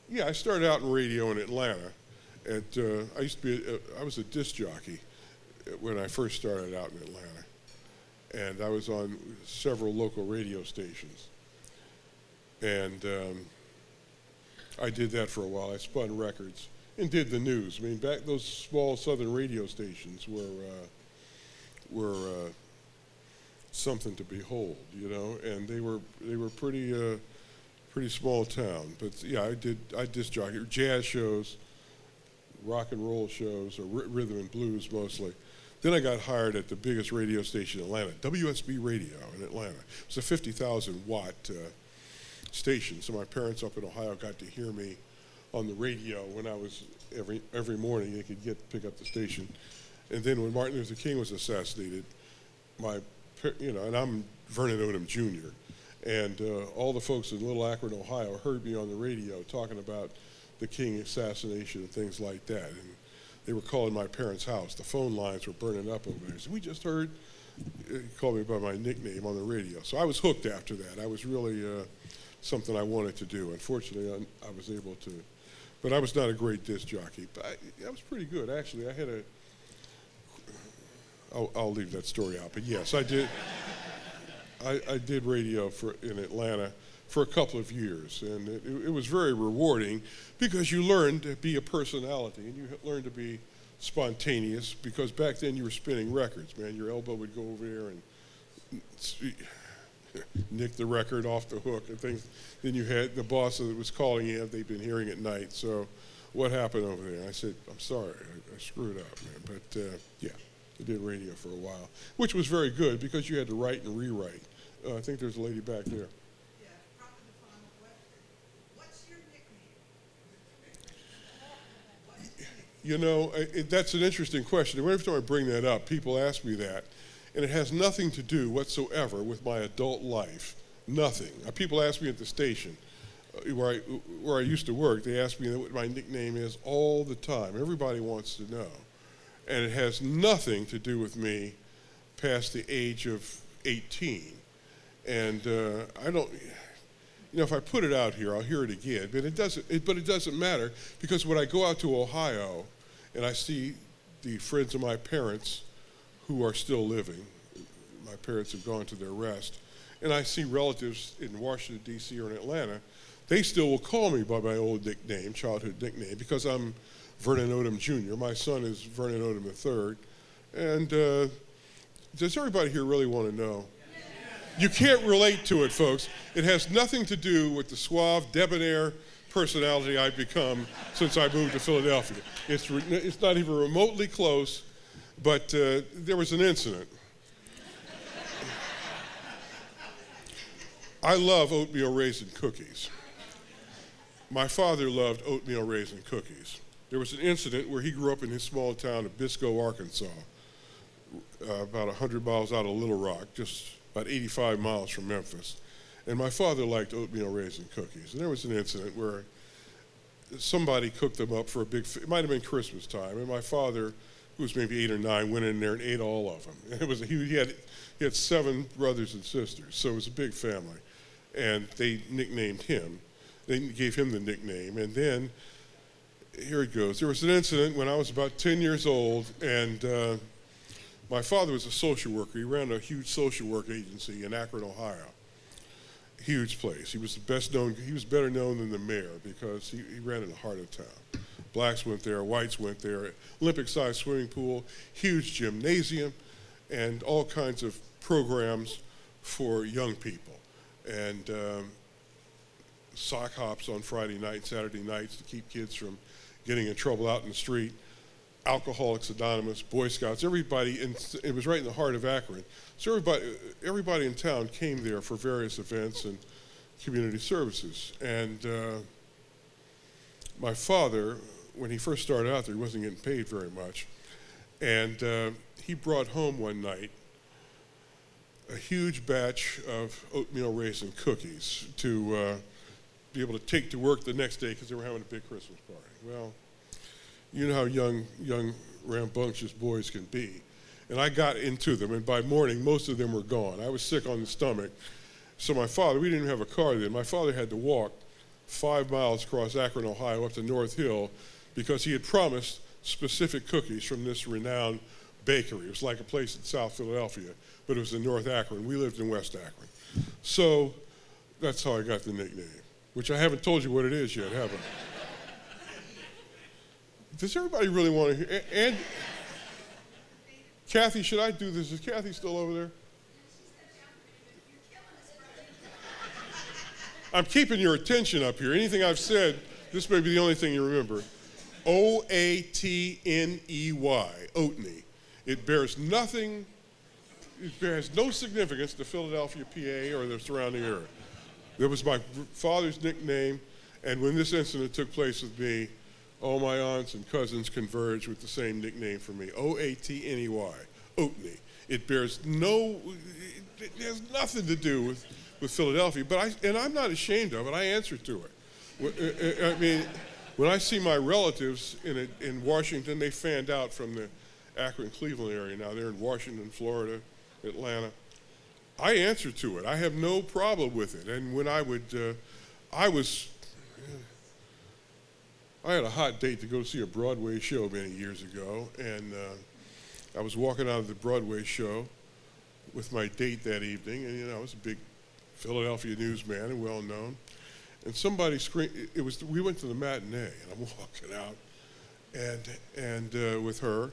Yeah, I started out in radio in Atlanta. I was a disc jockey when I first started out in Atlanta, and I was on several local radio stations. And I did that for a while. I spun records and did the news. Back those small southern radio stations were something to behold, and they were pretty small town. But yeah, I disc jockeyed jazz shows, rock and roll shows, or rhythm and blues mostly. Then I got hired at the biggest radio station in Atlanta, WSB Radio in Atlanta. It was a 50,000 watt station, so my parents up in Ohio got to hear me on the radio when I was every morning. They could pick up the station. And then when Martin Luther King was assassinated, and I'm Vernon Odom Jr., and all the folks in Little Akron, Ohio heard me on the radio talking about the King assassination and things like that. And they were calling my parents' house. The phone lines were burning up over there. So we just heard, he called me by my nickname on the radio. So I was hooked after that. I was really something I wanted to do. Unfortunately, I was able to. But I was not a great disc jockey. But I was pretty good, actually. I had I'll leave that story out. But yes, I did. I did radio in Atlanta for a couple of years, and it was very rewarding because you learned to be a personality and you learned to be spontaneous, because back then you were spinning records, man. Your elbow would go over there and nick the record off the hook and things. Then you had the boss that was calling you, they'd been hearing at night. So what happened over there? I said, I'm sorry, I screwed up, man. But yeah, I did radio for a while, which was very good because you had to write and rewrite. I think there's a lady back there. Yeah, probably the final question. What's your nickname? That's an interesting question. Every time I bring that up, people ask me that, and it has nothing to do whatsoever with my adult life. Nothing. People ask me at the station where I used to work. They ask me what my nickname is all the time. Everybody wants to know, and it has nothing to do with me past the age of 18. And I don't. If I put it out here, I'll hear it again. But it doesn't matter, because when I go out to Ohio and I see the friends of my parents who are still living, my parents have gone to their rest, and I see relatives in Washington, D.C. or in Atlanta, they still will call me by my old nickname, childhood nickname, because I'm Vernon Odom Jr. My son is Vernon Odom III. And does everybody here really want to know? You can't relate to it, folks. It has nothing to do with the suave, debonair personality I've become since I moved to Philadelphia. It's not even remotely close, but there was an incident. I love oatmeal raisin cookies. My father loved oatmeal raisin cookies. There was an incident where he grew up in his small town of Biscoe, Arkansas, about 100 miles out of Little Rock, just about 85 miles from Memphis. And my father liked oatmeal raisin cookies. And there was an incident where somebody cooked them up for a big, it might have been Christmas time, and my father, who was maybe 8 or 9, went in there and ate all of them. And it was, he had 7 brothers and sisters, so it was a big family. And they nicknamed him. They gave him the nickname. And then, here it goes. There was an incident when I was about 10 years old, and my father was a social worker. He ran a huge social work agency in Akron, Ohio. Huge place. He was the best known, he was better known than the mayor because he ran in the heart of town. Blacks went there, whites went there, Olympic-sized swimming pool, huge gymnasium, and all kinds of programs for young people. And sock hops on Friday night, Saturday nights to keep kids from getting in trouble out in the street. Alcoholics Anonymous, Boy Scouts, everybody, it was right in the heart of Akron. So everybody in town came there for various events and community services. And my father, when he first started out there, he wasn't getting paid very much. And he brought home one night a huge batch of oatmeal raisin cookies to be able to take to work the next day because they were having a big Christmas party. Well, you know how young rambunctious boys can be. And I got into them, and by morning, most of them were gone. I was sick on the stomach. So my father, we didn't even have a car then. My father had to walk 5 miles across Akron, Ohio, up to North Hill, because he had promised specific cookies from this renowned bakery. It was like a place in South Philadelphia, but it was in North Akron. We lived in West Akron. So that's how I got the nickname, which I haven't told you what it is yet, have I? Does everybody really want to hear? And Kathy, should I do this? Is Kathy still over there? I'm keeping your attention up here. Anything I've said, this may be the only thing you remember. O-A-T-N-E-Y, Oatney. It bears nothing, it bears no significance to Philadelphia, PA, or the surrounding area. That was my father's nickname, and when this incident took place with me, all my aunts and cousins converged with the same nickname for me, O-A-T-N-E-Y, Oatney. It bears no, it has nothing to do with Philadelphia, but I'm not ashamed of it. I answer to it. I mean, when I see my relatives in Washington, they fanned out from the Akron, Cleveland area now. They're in Washington, Florida, Atlanta. I answer to it. I have no problem with it. And when I had a hot date to go see a Broadway show many years ago, and I was walking out of the Broadway show with my date that evening, and I was a big Philadelphia newsman and well known, and somebody screamed. We went to the matinee, and I'm walking out, and with her,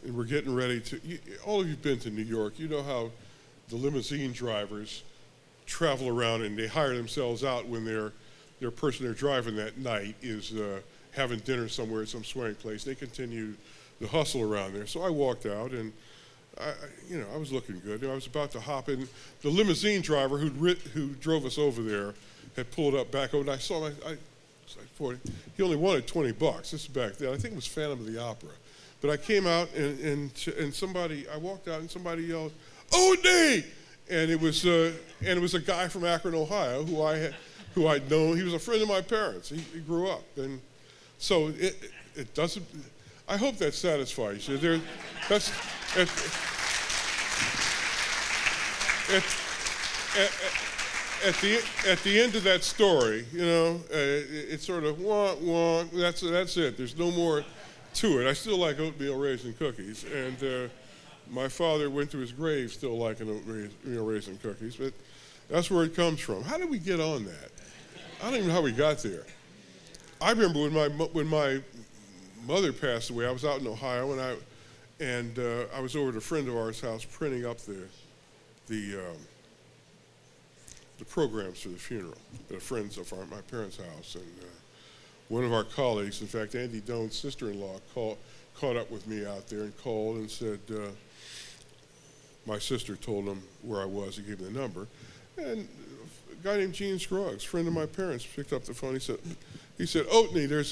and we're getting ready to. All of you've been to New York, you know how the limousine drivers travel around and they hire themselves out when their person they're driving that night is having dinner somewhere at some swearing place. They continue the hustle around there. So I walked out, and I was looking good. I was about to hop in. The limousine driver who drove us over there had pulled up back over, and I saw he only wanted $20. This is back then. I think it was Phantom of the Opera. But I came out, and I walked out, and somebody yelled, "Oatney!" And it was a guy from Akron, Ohio, who I'd known. He was a friend of my parents. He grew up, and so it doesn't. I hope that satisfies you. That's at the end of that story, it's sort of wah. That's it. There's no more to it. I still like oatmeal raisin cookies, and my father went to his grave still liking oatmeal raisin cookies. But that's where it comes from. How did we get on that? I don't even know how we got there. I remember when my mother passed away. I was out in Ohio, and I was over at a friend of ours' house printing up the the programs for the funeral at friends of my parents' house. And one of our colleagues, in fact, Andy Doan's sister-in-law, caught up with me out there and called and said, my sister told him where I was. He gave me the number. And a guy named Gene Scruggs, friend of my parents, picked up the phone. He said, Oatney, there's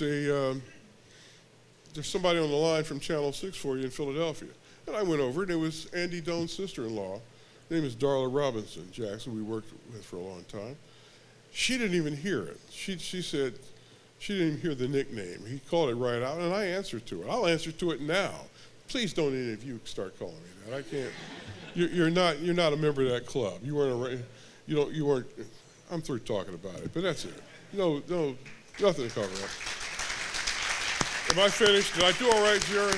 somebody on the line from Channel 6 for you in Philadelphia. And I went over, and it was Andy Doan's sister-in-law. Her name is Darla Robinson Jackson, we worked with for a long time. She didn't even hear it. She said she didn't even hear the nickname. He called it right out, and I answered to it. I'll answer to it now. Please don't any of you start calling me that. I can't. You're not a member of that club. You weren't you weren't. I'm through talking about it, but that's it. No, nothing to cover up. Am I finished? Did I do all right, Jerry?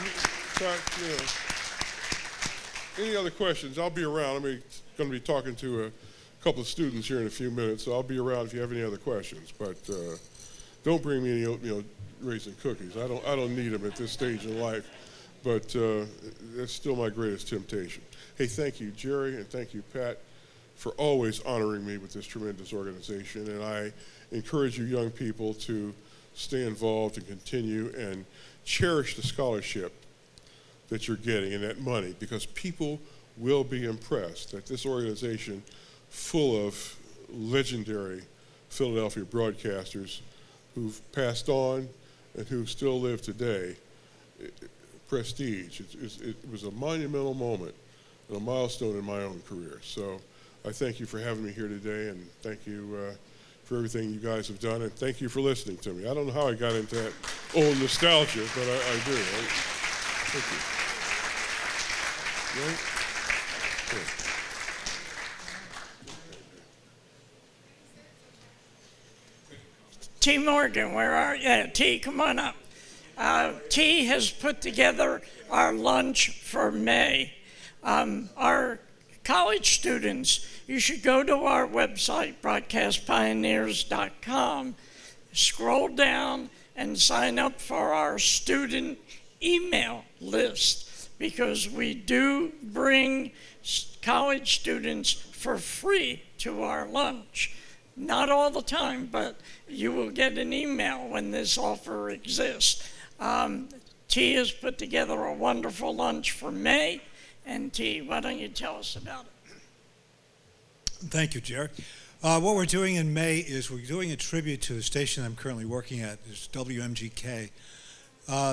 Any other questions? I'll be around. I'm going to be talking to a couple of students here in a few minutes, so I'll be around if you have any other questions. But don't bring me any oatmeal raisin cookies. I don't need them at this stage in life. But that's still my greatest temptation. Hey, thank you, Jerry, and thank you, Pat, for always honoring me with this tremendous organization. And I encourage you young people to stay involved and continue and cherish the scholarship that you're getting and that money, because people will be impressed that this organization full of legendary Philadelphia broadcasters who've passed on and who still live today, prestige. It was a monumental moment and a milestone in my own career. So I thank you for having me here today, and thank you for everything you guys have done, and thank you for listening to me. I don't know how I got into that old nostalgia, but I do. Thank you. Right? T. Morgan, where are you? Yeah, T, come on up. T has put together our lunch for May. Our college students, you should go to our website, broadcastpioneers.com, scroll down and sign up for our student email list, because we do bring college students for free to our lunch. Not all the time, but you will get an email when this offer exists. T has put together a wonderful lunch for May, and T, why don't you tell us about it? Thank you, Jerry. What we're doing in May is we're doing a tribute to the station I'm currently working at. It's WMGK.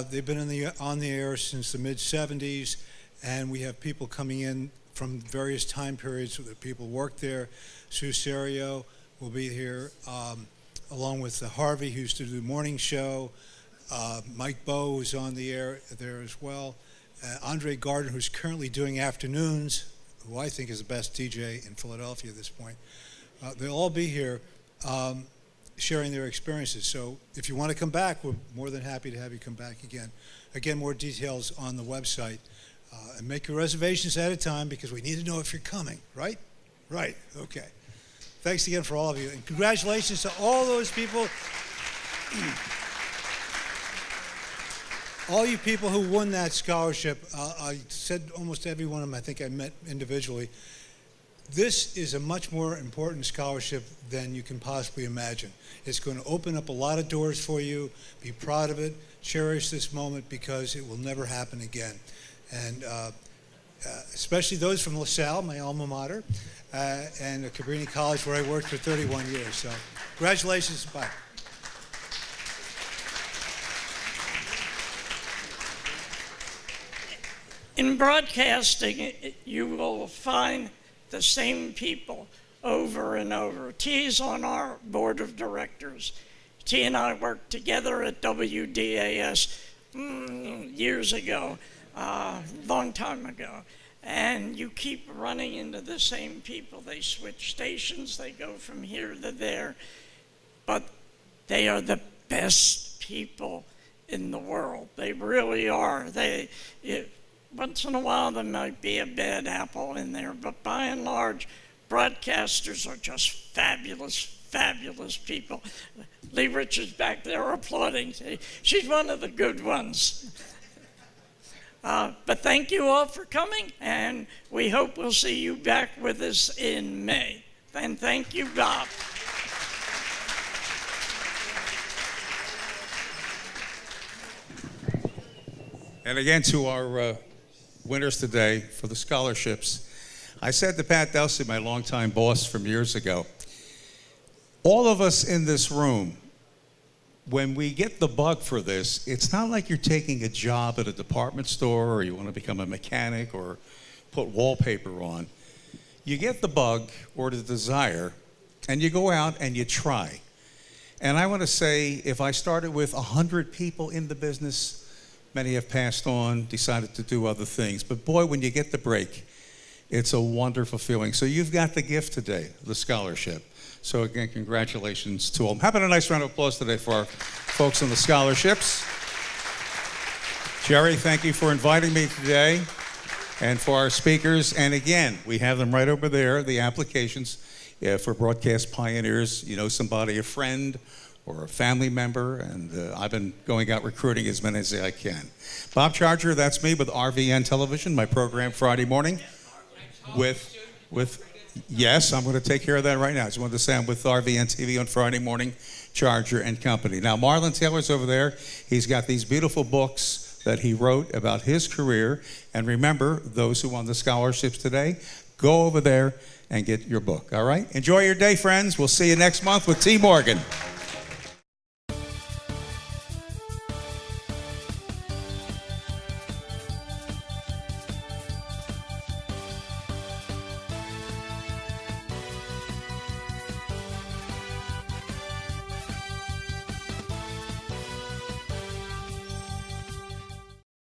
They've been on the air since the mid-'70s, and we have people coming in from various time periods. So that people work there. Sue Serio will be here, along with Harvey, who used to do the morning show. Mike Bowe is on the air there as well. Andre Gardner, who's currently doing afternoons, who I think is the best DJ in Philadelphia at this point. They'll all be here sharing their experiences. So if you want to come back, we're more than happy to have you come back again. Again, more details on the website. And make your reservations ahead of time, because we need to know if you're coming, right? Right, okay. Thanks again for all of you. And congratulations to all those people. All you people who won that scholarship, I said almost every one of them I think I met individually. This is a much more important scholarship than you can possibly imagine. It's going to open up a lot of doors for you. Be proud of it. Cherish this moment, because it will never happen again. And especially those from LaSalle, my alma mater, and Cabrini College, where I worked for 31 years. So congratulations. Bye. In broadcasting, you will find the same people over and over. T's on our board of directors. T and I worked together at WDAS years ago, long time ago. And you keep running into the same people. They switch stations, they go from here to there. But they are the best people in the world. They really are. Once in a while, there might be a bad apple in there, but by and large, broadcasters are just fabulous, fabulous people. Lee Richards back there applauding. She's one of the good ones. But thank you all for coming, and we hope we'll see you back with us in May. And thank you, Bob. And again, to our winners today for the scholarships, I said to Pat Delsey, my longtime boss from years ago, all of us in this room, when we get the bug for this, it's not like you're taking a job at a department store or you want to become a mechanic or put wallpaper on. You get the bug or the desire, and you go out and you try. And I want to say, if I started with 100 people in the business, many have passed on, decided to do other things. But boy, when you get the break, it's a wonderful feeling. So you've got the gift today, the scholarship. So again, congratulations to all. How about a nice round of applause today for our folks on the scholarships? Jerry, thank you for inviting me today, and for our speakers. And again, we have them right over there, the applications for Broadcast Pioneers. You know somebody, a friend or a family member, and I've been going out recruiting as many as I can. Bob Charger, that's me with RVN Television, my program Friday morning with yes, I'm going to take care of that right now. I just wanted to say I'm with RVN TV on Friday morning, Charger and Company. Now, Marlon Taylor's over there. He's got these beautiful books that he wrote about his career. And remember, those who won the scholarships today, go over there and get your book, all right? Enjoy your day, friends. We'll see you next month with T. Morgan.